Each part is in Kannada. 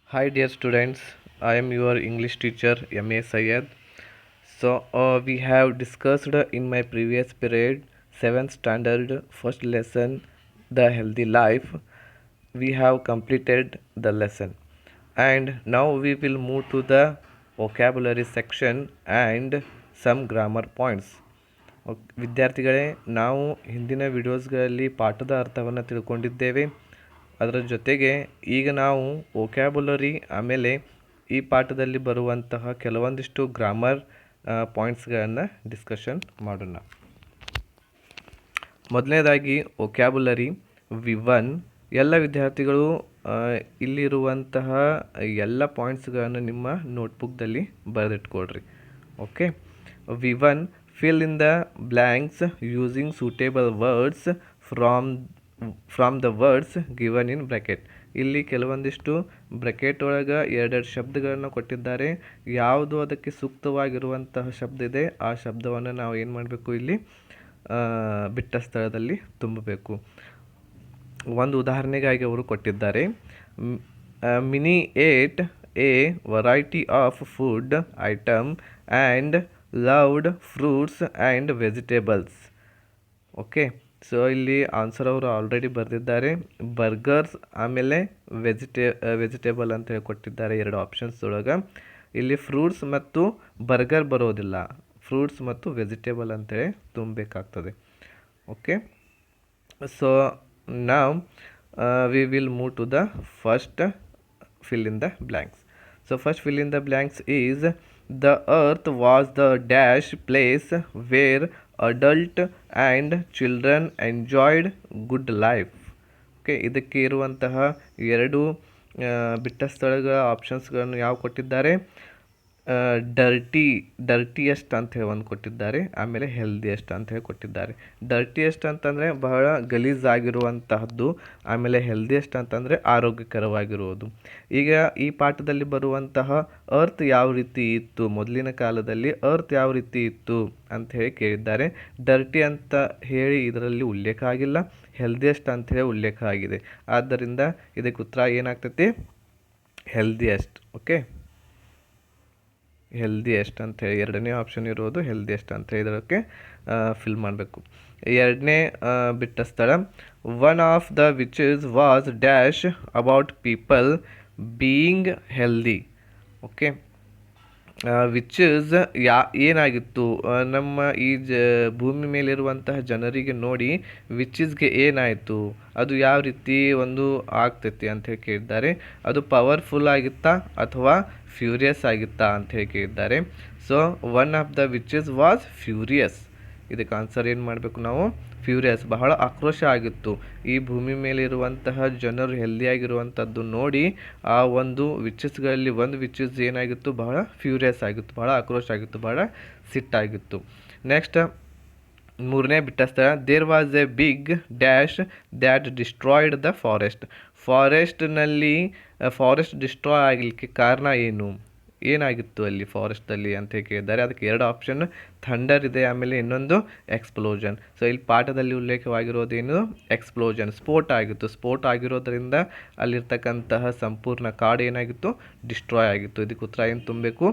Hi, dear students. I am your English teacher M.A. Syed. We have discussed in my previous period 7th standard first lesson, The Healthy Life. We have completed the lesson, and now we will move to the vocabulary section and some grammar points. ವಿದ್ಯಾರ್ಥಿಗಳೇ, ನಾವು ಹಿಂದಿನ ವಿಡಿಯೋಸ್ಗಳಲ್ಲಿ ಪಾಠದ ಅರ್ಥವನ್ನು ತಿಳ್ಕೊಂಡಿದ್ದೇವೆ. ಅದರ ಜೊತೆಗೆ ಈಗ ನಾವು ವೊಕ್ಯಾಬುಲರಿ ಆಮೇಲೆ ಈ ಪಾಠದಲ್ಲಿ ಬರುವಂತಹ ಕೆಲವೊಂದಿಷ್ಟು ಗ್ರಾಮರ್ ಪಾಯಿಂಟ್ಸ್ಗಳನ್ನು ಡಿಸ್ಕಷನ್ ಮಾಡೋಣ. ಮೊದಲನೇದಾಗಿ ವೊಕ್ಯಾಬುಲರಿ V1. ಎಲ್ಲ ವಿದ್ಯಾರ್ಥಿಗಳು ಇಲ್ಲಿರುವಂತಹ ಎಲ್ಲ ಪಾಯಿಂಟ್ಸ್ಗಳನ್ನು ನಿಮ್ಮ ನೋಟ್ಬುಕ್ದಲ್ಲಿ ಬರೆದಿಟ್ಕೊಳ್ರಿ. Okay. V1, fill in the blanks using suitable words from the words given in bracket. ಇಲ್ಲಿ ಕೆಲವೊಂದಿಷ್ಟು ಬ್ರ್ಯಾಕೆಟ್ ಒಳಗೆ ಎರಡೆರಡು ಶಬ್ದಗಳನ್ನು ಕೊಟ್ಟಿದ್ದಾರೆ. ಯಾವುದು ಅದಕ್ಕೆ ಸೂಕ್ತವಾಗಿರುವಂತಹ ಶಬ್ದ ಇದೆ ಆ ಶಬ್ದವನ್ನು ನಾವು ಏನು ಮಾಡಬೇಕು, ಇಲ್ಲಿ ಬಿಟ್ಟ ಸ್ಥಳದಲ್ಲಿ ತುಂಬಬೇಕು. ಒಂದು ಉದಾಹರಣೆಗಾಗಿ ಅವರು ಕೊಟ್ಟಿದ್ದಾರೆ. Mini eight A variety of food item and loved fruits and vegetables. Okay. So ಇಲ್ಲಿ ಆನ್ಸರ್ ಅವರು ಆಲ್ರೆಡಿ ಬರೆದಿದ್ದಾರೆ. ಬರ್ಗರ್ಸ್ ಆಮೇಲೆ ವೆಜಿಟೇಬಲ್ ಅಂತ ಹೇಳಿ ಕೊಟ್ಟಿದ್ದಾರೆ ಎರಡು ಆಪ್ಷನ್ಸ್ ಒಳಗೆ. ಇಲ್ಲಿ ಫ್ರೂಟ್ಸ್ ಮತ್ತು ಬರ್ಗರ್ ಬರೋದಿಲ್ಲ, ಫ್ರೂಟ್ಸ್ ಮತ್ತು ವೆಜಿಟೇಬಲ್ ಅಂತೇಳಿ ತುಂಬಬೇಕಾಗ್ತದೆ. ಓಕೆ. ಸೊ ನಾವು we will move to the first fill in the blanks. So first fill in the blanks is the earth was the dash place where adult and children enjoyed good life. Okay. ಇದಕ್ಕೆ ಇರುವಂತಹ ಎರಡು ಬಿಟ್ಟ ಸ್ಥಳಗಳ ಆಪ್ಷನ್ಸ್ಗಳನ್ನು ಯಾವ ಕೊಟ್ಟಿದ್ದಾರೆ, ಡರ್ಟಿಯೆಸ್ಟ್ ಅಂತ ಹೇಳಿ ಒಂದು ಕೊಟ್ಟಿದ್ದಾರೆ, ಆಮೇಲೆ ಹೆಲ್ದಿಯೆಸ್ಟ್ ಅಂತ ಹೇಳಿ ಕೊಟ್ಟಿದ್ದಾರೆ. ಡರ್ಟಿಯೆಸ್ಟ್ ಅಂತಂದರೆ ಬಹಳ ಗಲೀಜಾಗಿರುವಂತಹದ್ದು, ಆಮೇಲೆ ಹೆಲ್ದಿಯೆಸ್ಟ್ ಅಂತಂದರೆ ಆರೋಗ್ಯಕರವಾಗಿರುವುದು. ಈಗ ಈ ಪಾಠದಲ್ಲಿ ಬರುವಂತಹ ಅರ್ತ್ ಯಾವ ರೀತಿ ಇತ್ತು, ಮೊದಲಿನ ಕಾಲದಲ್ಲಿ ಅರ್ತ್ ಯಾವ ರೀತಿ ಇತ್ತು ಅಂತ ಹೇಳಿ ಕೇಳಿದ್ದಾರೆ. ಡರ್ಟಿ ಅಂತ ಹೇಳಿ ಇದರಲ್ಲಿ ಉಲ್ಲೇಖ ಆಗಿಲ್ಲ, ಹೆಲ್ದಿಯೆಸ್ಟ್ ಅಂತ ಹೇಳಿ ಉಲ್ಲೇಖ ಆಗಿದೆ. ಆದ್ದರಿಂದ ಇದಕ್ಕೆ ಉತ್ತರ ಏನಾಗ್ತೈತಿ, ಹೆಲ್ದಿಯೆಸ್ಟ್. ಓಕೆ. ಹೆಲ್ದಿಯೆಸ್ಟ್ ಅಂಥೇಳಿ ಎರಡನೇ ಆಪ್ಷನ್ ಇರೋದು ಹೆಲ್ದಿಯೆಸ್ಟ್ ಅಂತ ಇದಕ್ಕೆ ಫಿಲ್ ಮಾಡಬೇಕು. ಎರಡನೇ ಬಿಟ್ಟ ಸ್ಥಳ, one of the witches was dash about people being healthy. Okay. Witches ಏನಾಗಿತ್ತು, ನಮ್ಮ ಈ ಭೂಮಿ ಮೇಲಿರುವಂತಹ ಜನರಿಗೆ ನೋಡಿ ವಿಚಸ್ಗೆ ಏನಾಯಿತು, ಅದು ಯಾವ ರೀತಿ ಒಂದು ಆಗ್ತೈತಿ ಅಂಥೇಳಿ ಕೇಳಿದ್ದಾರೆ. ಅದು ಪವರ್ಫುಲ್ ಆಗಿತ್ತಾ ಅಥವಾ ಫ್ಯೂರಿಯಸ್ ಆಗಿತ್ತಾ ಅಂಥೇಳಿ ಕೇಳಿದ್ದಾರೆ. So one of the witches was furious. ಇದಕ್ಕೆ ಆನ್ಸರ್ ಏನು ಮಾಡಬೇಕು ನಾವು, ಫ್ಯೂರಿಯಸ್. ಬಹಳ ಆಕ್ರೋಶ ಆಗಿತ್ತು. ಈ ಭೂಮಿ ಮೇಲಿರುವಂತಹ ಜನರು ಹೆಲ್ದಿಯಾಗಿರುವಂಥದ್ದು ನೋಡಿ ಆ ಒಂದು ವಿಚಸ್ಗಳಲ್ಲಿ ಒಂದು ವಿಚಸ್ ಏನಾಗಿತ್ತು, ಬಹಳ ಫ್ಯೂರಿಯಸ್ ಆಗಿತ್ತು, ಬಹಳ ಆಕ್ರೋಶ ಆಗಿತ್ತು, ಬಹಳ ಸಿಟ್ಟಾಗಿತ್ತು. ನೆಕ್ಸ್ಟ್ ಮೂರನೇ ಬಿಟ್ಟ ಸ್ಥಳ, there was a big dash that destroyed the forest. Forest destroy ಆಗಲಿಕ್ಕೆ ಕಾರಣ ಏನಾಗಿತ್ತು ಅಲ್ಲಿ ಫಾರೆಸ್ಟಲ್ಲಿ ಅಂತ ಕೇಳಿದ್ದಾರೆ. ಅದಕ್ಕೆ ಎರಡು ಆಪ್ಷನ್, ಥಂಡರ್ ಇದೆ, ಆಮೇಲೆ ಇನ್ನೊಂದು ಎಕ್ಸ್ಪ್ಲೋಷನ್. ಸೊ ಇಲ್ಲಿ ಪಾಠದಲ್ಲಿ ಉಲ್ಲೇಖವಾಗಿರೋದೇನು, ಎಕ್ಸ್ಪ್ಲೋಷನ್, ಸ್ಫೋಟ ಆಗಿತ್ತು. ಸ್ಫೋಟ ಆಗಿರೋದ್ರಿಂದ ಅಲ್ಲಿರ್ತಕ್ಕಂತಹ ಸಂಪೂರ್ಣ ಕಾಡು ಏನಾಗಿತ್ತು, ಡಿಸ್ಟ್ರಾಯ್ ಆಗಿತ್ತು. ಇದಕ್ಕೆ ಉತ್ತರ ಏನು ತುಂಬಬೇಕು,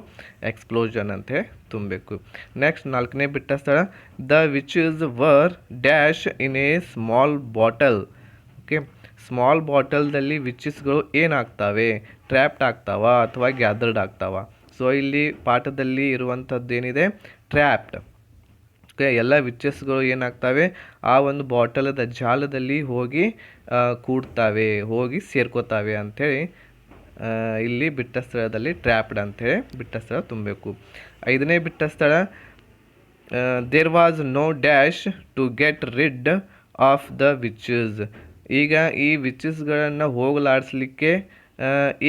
ಎಕ್ಸ್ಪ್ಲೋಷನ್ ಅಂತ ತುಂಬಬೇಕು. ನೆಕ್ಸ್ಟ್ ನಾಲ್ಕನೇ ಬಿಟ್ಟ ಸ್ಥಳ, the witches were dash in a small bottle. Okay. Small ಬಾಟಲ್ದಲ್ಲಿ ವಿಚಸ್ಗಳು ಏನಾಗ್ತವೆ, ಟ್ರ್ಯಾಪ್ಡ್ ಆಗ್ತಾವ ಅಥವಾ ಗ್ಯಾದರ್ಡ್ ಆಗ್ತಾವ. ಸೊ ಇಲ್ಲಿ ಪಾಠದಲ್ಲಿ ಇರುವಂಥದ್ದೇನಿದೆ, ಟ್ರ್ಯಾಪ್ಡ್. ಓಕೆ. ಎಲ್ಲ ವಿಚಸ್ಗಳು ಏನಾಗ್ತವೆ, ಆ ಒಂದು ಬಾಟಲದ ಜಾಲದಲ್ಲಿ ಹೋಗಿ ಕೂಡ್ತಾವೆ, ಹೋಗಿ ಸೇರ್ಕೋತಾವೆ ಅಂಥೇಳಿ ಇಲ್ಲಿ ಬಿಟ್ಟ ಸ್ಥಳದಲ್ಲಿ ಟ್ರ್ಯಾಪ್ಡ್ ಅಂಥೇಳಿ ಬಿಟ್ಟ ಸ್ಥಳ ತುಂಬಬೇಕು. ಐದನೇ ಬಿಟ್ಟ ಸ್ಥಳ, there was no dash to get rid of the witches. ಈಗ ಈ ವಿಚಸ್ಗಳನ್ನು ಹೋಗಲಾಡಿಸ್ಲಿಕ್ಕೆ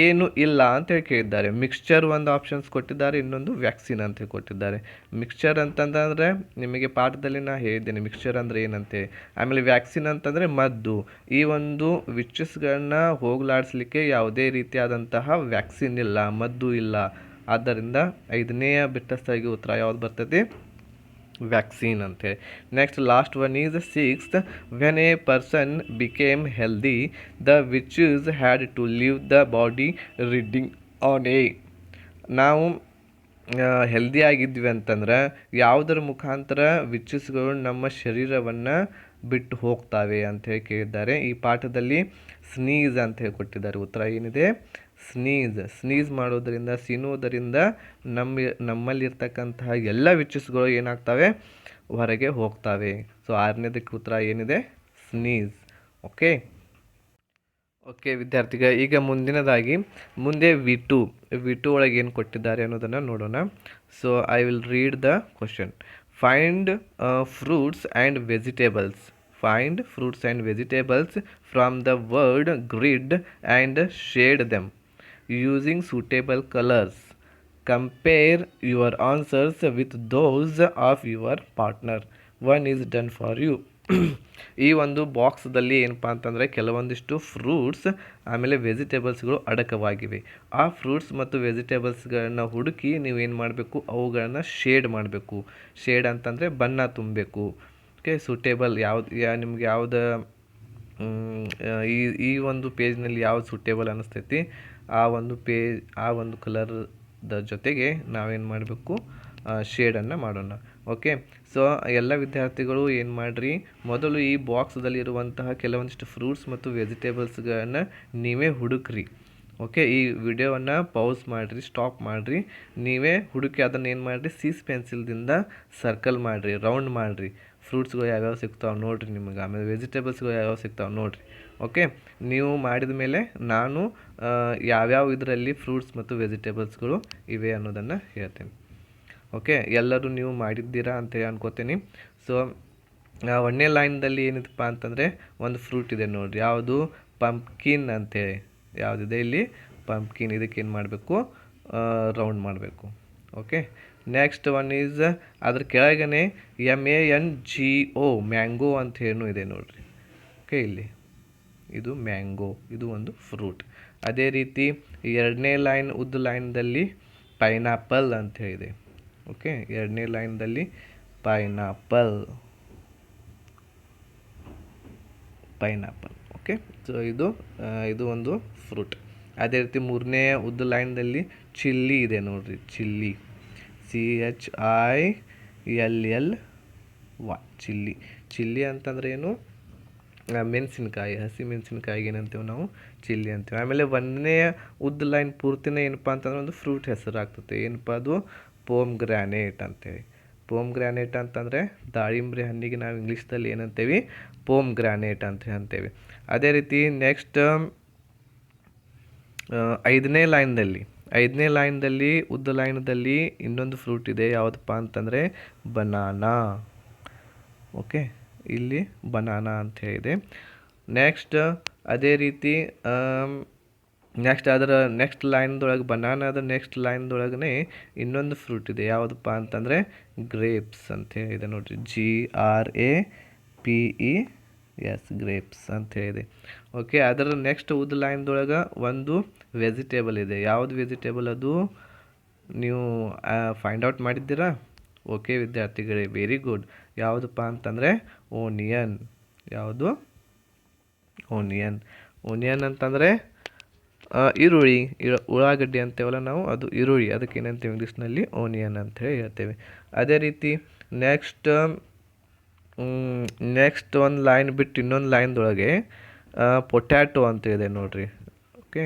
ಏನು ಇಲ್ಲ ಅಂತೇಳಿ ಕೇಳಿದ್ದಾರೆ. ಮಿಕ್ಸ್ಚರ್ ಒಂದು ಆಪ್ಷನ್ಸ್ ಕೊಟ್ಟಿದ್ದಾರೆ, ಇನ್ನೊಂದು ವ್ಯಾಕ್ಸಿನ್ ಅಂತ ಕೊಟ್ಟಿದ್ದಾರೆ. ಮಿಕ್ಸ್ಚರ್ ಅಂತಂದರೆ ನಿಮಗೆ ಪಾಠದಲ್ಲಿ ನಾನು ಹೇಳಿದ್ದೇನೆ ಮಿಕ್ಸ್ಚರ್ ಅಂದರೆ ಏನಂತೇಳಿ. ಆಮೇಲೆ ವ್ಯಾಕ್ಸಿನ್ ಅಂತಂದರೆ ಮದ್ದು. ಈ ಒಂದು ವಿಚಸ್ಗಳನ್ನ ಹೋಗಲಾಡಿಸ್ಲಿಕ್ಕೆ ಯಾವುದೇ ರೀತಿಯಾದಂತಹ ವ್ಯಾಕ್ಸಿನ್ ಇಲ್ಲ, ಮದ್ದು ಇಲ್ಲ. ಆದ್ದರಿಂದ ಐದನೆಯ ಬಿಟ್ಟ ಸ್ಥಳಿಗೆ ಉತ್ತರ ಯಾವ್ದು ಬರ್ತದೆ, ವ್ಯಾಕ್ಸಿನ್ ಅಂತೇಳಿ. Next last one is sixth, when a person became healthy the witches had to leave the body reading on a. ನಾವು ಹೆಲ್ದಿ ಆಗಿದ್ವಿ ಅಂತಂದ್ರೆ ಯಾವುದರ ಮುಖಾಂತರ ವಿಚಸ್ಗಳು ನಮ್ಮ ಶರೀರವನ್ನು ಬಿಟ್ಟು ಹೋಗ್ತಾವೆ ಅಂಥೇಳಿ ಕೇಳಿದ್ದಾರೆ. ಈ ಪಾಠದಲ್ಲಿ ಸ್ನೀಸ್ ಅಂತ ಹೇಳಿ ಕೊಟ್ಟಿದ್ದಾರೆ. ಉತ್ತರ ಏನಿದೆ? ಸ್ನೀಸ್ ಮಾಡೋದರಿಂದ, ಸೀನುವುದರಿಂದ ನಮ್ಮಲ್ಲಿರ್ತಕ್ಕಂತಹ ಎಲ್ಲ ವಿಚಸ್ಗಳು ಏನಾಗ್ತವೆ? ಹೊರಗೆ ಹೋಗ್ತವೆ. ಸೊ 6ನೇದಕ್ಕೆ ಉತ್ತರ ಏನಿದೆ? ಸ್ನೀಸ್. ಓಕೆ ವಿದ್ಯಾರ್ಥಿಗಳ, ಈಗ ಮುಂದೆ ವಿ2 ಒಳಗೆ ಏನು ಕೊಟ್ಟಿದ್ದಾರೆ ಅನ್ನೋದನ್ನು ನೋಡೋಣ. So I will read the question. Find fruits and vegetables from the word grid and shade them using suitable colors. Compare your answers with those of your partner. One is done for you. ಈ ಒಂದು ಬಾಕ್ಸ್ದಲ್ಲಿ ಏನಪ್ಪ ಅಂತಂದರೆ ಕೆಲವೊಂದಿಷ್ಟು ಫ್ರೂಟ್ಸ್ ಆಮೇಲೆ ವೆಜಿಟೇಬಲ್ಸ್ಗಳು ಅಡಕವಾಗಿವೆ. ಆ ಫ್ರೂಟ್ಸ್ ಮತ್ತು ವೆಜಿಟೇಬಲ್ಸ್ಗಳನ್ನ ಹುಡುಕಿ ನೀವೇನು ಮಾಡಬೇಕು? ಅವುಗಳನ್ನು ಶೇಡ್ ಮಾಡಬೇಕು. ಶೇಡ್ ಅಂತಂದರೆ ಬಣ್ಣ ತುಂಬಬೇಕು. ಓಕೆ, ಸೂಟೇಬಲ್ ನಿಮ್ಗೆ ಯಾವ್ದು ಈ ಒಂದು ಪೇಜ್ನಲ್ಲಿ ಯಾವ್ದು ಸೂಟೇಬಲ್ ಅನ್ನಿಸ್ತೈತಿ ಆ ಒಂದು ಕಲರ್ದ ಜೊತೆಗೆ ನಾವೇನು ಮಾಡಬೇಕು? ಶೇಡನ್ನು ಮಾಡೋಣ. ಓಕೆ, ಸೊ ಎಲ್ಲ ವಿದ್ಯಾರ್ಥಿಗಳು ಏನು ಮಾಡಿರಿ, ಮೊದಲು ಈ ಬಾಕ್ಸ್ದಲ್ಲಿರುವಂತಹ ಕೆಲವೊಂದಿಷ್ಟು ಫ್ರೂಟ್ಸ್ ಮತ್ತು ವೆಜಿಟೇಬಲ್ಸ್ಗಳನ್ನು ನೀವೇ ಹುಡುಕ್ರಿ. ಓಕೆ, ಈ ವಿಡಿಯೋವನ್ನು ಪೌಸ್ ಮಾಡಿರಿ, ಸ್ಟಾಪ್ ಮಾಡಿರಿ, ನೀವೇ ಹುಡುಕಿ ಅದನ್ನು ಏನು ಮಾಡಿರಿ? ಸೀಸ್ ಪೆನ್ಸಿಲ್ದಿಂದ ಸರ್ಕಲ್ ಮಾಡಿರಿ, ರೌಂಡ್ ಮಾಡಿರಿ. ಫ್ರೂಟ್ಸ್ಗಳು ಯಾವ್ಯಾವ ಸಿಗ್ತಾವೆ ನೋಡಿರಿ ನಿಮಗೆ, ಆಮೇಲೆ ವೆಜಿಟೇಬಲ್ಸ್ಗಳು ಯಾವ್ಯಾವ ಸಿಗ್ತಾವೆ ನೋಡಿರಿ. ಓಕೆ, ನೀವು ಮಾಡಿದ ಮೇಲೆ ನಾನು ಯಾವ್ಯಾವ ಇದರಲ್ಲಿ ಫ್ರೂಟ್ಸ್ ಮತ್ತು ವೆಜಿಟೇಬಲ್ಸ್ಗಳು ಇವೆ ಅನ್ನೋದನ್ನು ಹೇಳ್ತೇನೆ. ಓಕೆ, ಎಲ್ಲರೂ ನೀವು ಮಾಡಿದ್ದೀರಾ ಅಂತೇಳಿ ಅನ್ಕೋತೀನಿ. ಸೊ 1ನೇ ಲೈನ್ದಲ್ಲಿ ಏನಿದೆಪ್ಪ ಅಂತಂದರೆ ಒಂದು ಫ್ರೂಟ್ ಇದೆ ನೋಡಿರಿ. ಯಾವುದು? ಪಂಪ್ಕಿನ್ ಅಂತೇಳಿ ಯಾವುದಿದೆ ಇಲ್ಲಿ? ಪಂಪ್ಕಿನ್. ಇದಕ್ಕೆ ಏನು ಮಾಡಬೇಕು? ರೌಂಡ್ ಮಾಡಬೇಕು. ಓಕೆ, ನೆಕ್ಸ್ಟ್ ಒನ್ ಈಸ್ ಅದ್ರ ಕೆಳಗನೆ MANGO ಮ್ಯಾಂಗೋ ಅಂತ ಏನೂ ಇದೆ ನೋಡಿರಿ. ಓಕೆ, ಇಲ್ಲಿ ಇದು ಮ್ಯಾಂಗೋ, ಇದು ಒಂದು ಫ್ರೂಟ್. ಅದೇ ರೀತಿ 2ನೇ ಲೈನ್ ಉದ್ದ ಲೈನ್ದಲ್ಲಿ ಪೈನಾಪಲ್ ಅಂತ ಹೇಳಿದೆ. ಓಕೆ, 2ನೇ ಲೈನ್ದಲ್ಲಿ ಪೈನಾಪಲ್. ಓಕೆ, ಸೊ ಇದು ಒಂದು ಫ್ರೂಟ್. ಅದೇ ರೀತಿ 3ನೇ ಉದ್ದ ಲೈನ್ದಲ್ಲಿ ಚಿಲ್ಲಿ ಇದೆ ನೋಡಿರಿ. Chilli, CHILLY. ಚಿಲ್ಲಿ ಅಂತಂದ್ರೆ ಏನು? ಮೆಣಸಿನ್ಕಾಯಿ, ಹಸಿ ಮೆಣಸಿನ್ಕಾಯಿಗೆ ಏನಂತೇವೆ ನಾವು? ಚಿಲ್ಲಿ ಅಂತೀವಿ. ಆಮೇಲೆ 1ನೇ ಉದ್ದ ಲೈನ್ ಪೂರ್ತಿನೇ ಏನಪ್ಪ ಅಂತಂದ್ರೆ ಒಂದು ಫ್ರೂಟ್ ಹೆಸರು ಆಗ್ತದೆ. ಏನಪ್ಪ ಅದು? ಪೋಮ್ಗ್ರಾನೇಟ್ ಅಂತೇಳಿ. ಪೋಮ್ಗ್ರಾನೇಟ್ ಅಂತಂದರೆ ದಾಳಿಂಬ್ರೆ ಹಣ್ಣಿಗೆ ನಾವು ಇಂಗ್ಲೀಷ್ದಲ್ಲಿ ಏನಂತೇವಿ? ಪೋಮ್ಗ್ರಾನೇಟ್ ಅಂತ ಅಂತೇವೆ. ಅದೇ ರೀತಿ ನೆಕ್ಸ್ಟ್ 5ನೇ ಲೈನ್ದಲ್ಲಿ ಉದ್ದ ಲೈನ್ದಲ್ಲಿ ಇನ್ನೊಂದು ಫ್ರೂಟ್ ಇದೆ. ಯಾವುದಪ್ಪ ಅಂತಂದರೆ ಬನಾನಾ. ಓಕೆ, ಇಲ್ಲಿ ಬನಾನಾ ಅಂತ ಹೇಳಿದೆ. ನೆಕ್ಸ್ಟ್ ಅದೇ ರೀತಿ ನೆಕ್ಸ್ಟ್ ಲೈನ್ದೊಳಗೆ ಬನಾನಾದ ನೆಕ್ಸ್ಟ್ ಲೈನ್ದೊಳಗನೆ ಇನ್ನೊಂದು ಫ್ರೂಟ್ ಇದೆ. ಯಾವುದಪ್ಪ ಅಂತಂದರೆ ಗ್ರೇಪ್ಸ್ ಅಂತ ಹೇಳಿದೆ ನೋಡಿರಿ. GRAPES, ಗ್ರೇಪ್ಸ್ ಅಂತ ಹೇಳಿದೆ. ಓಕೆ, ಅದರ ನೆಕ್ಸ್ಟ್ ಉದ್ದ ಲೈನ್ದೊಳಗೆ ಒಂದು ವೆಜಿಟೇಬಲ್ ಇದೆ. ಯಾವುದು ವೆಜಿಟೇಬಲ್ ಅದು? ನೀವು ಫೈಂಡ್ ಔಟ್ ಮಾಡಿದ್ದೀರಾ? ಓಕೆ ವಿದ್ಯಾರ್ಥಿಗಳೇ, ವೆರಿ ಗುಡ್. ಯಾವುದಪ್ಪ ಅಂತಂದರೆ ಓನಿಯನ್. ಯಾವುದು? ಓನಿಯನ್ ಅಂತಂದರೆ ಈರುಳ್ಳಿ, ಉಳ್ಳಾಗಡ್ಡಿ ಅಂತೇವಲ್ಲ ನಾವು, ಅದು ಈರುಳ್ಳಿ. ಅದಕ್ಕೆ ಏನಂತೀವಿ ಇಂಗ್ಲೀಷ್ನಲ್ಲಿ? ಓನಿಯನ್ ಅಂತ ಹೇಳಿ ಹೇಳ್ತೇವೆ. ಅದೇ ರೀತಿ ನೆಕ್ಸ್ಟ್ ಒಂದು ಲೈನ್ ಬಿಟ್ಟು ಇನ್ನೊಂದು ಲೈನ್ದೊಳಗೆ ಪೊಟ್ಯಾಟೊ ಅಂತ ಇದೆ ನೋಡಿರಿ. ಓಕೆ,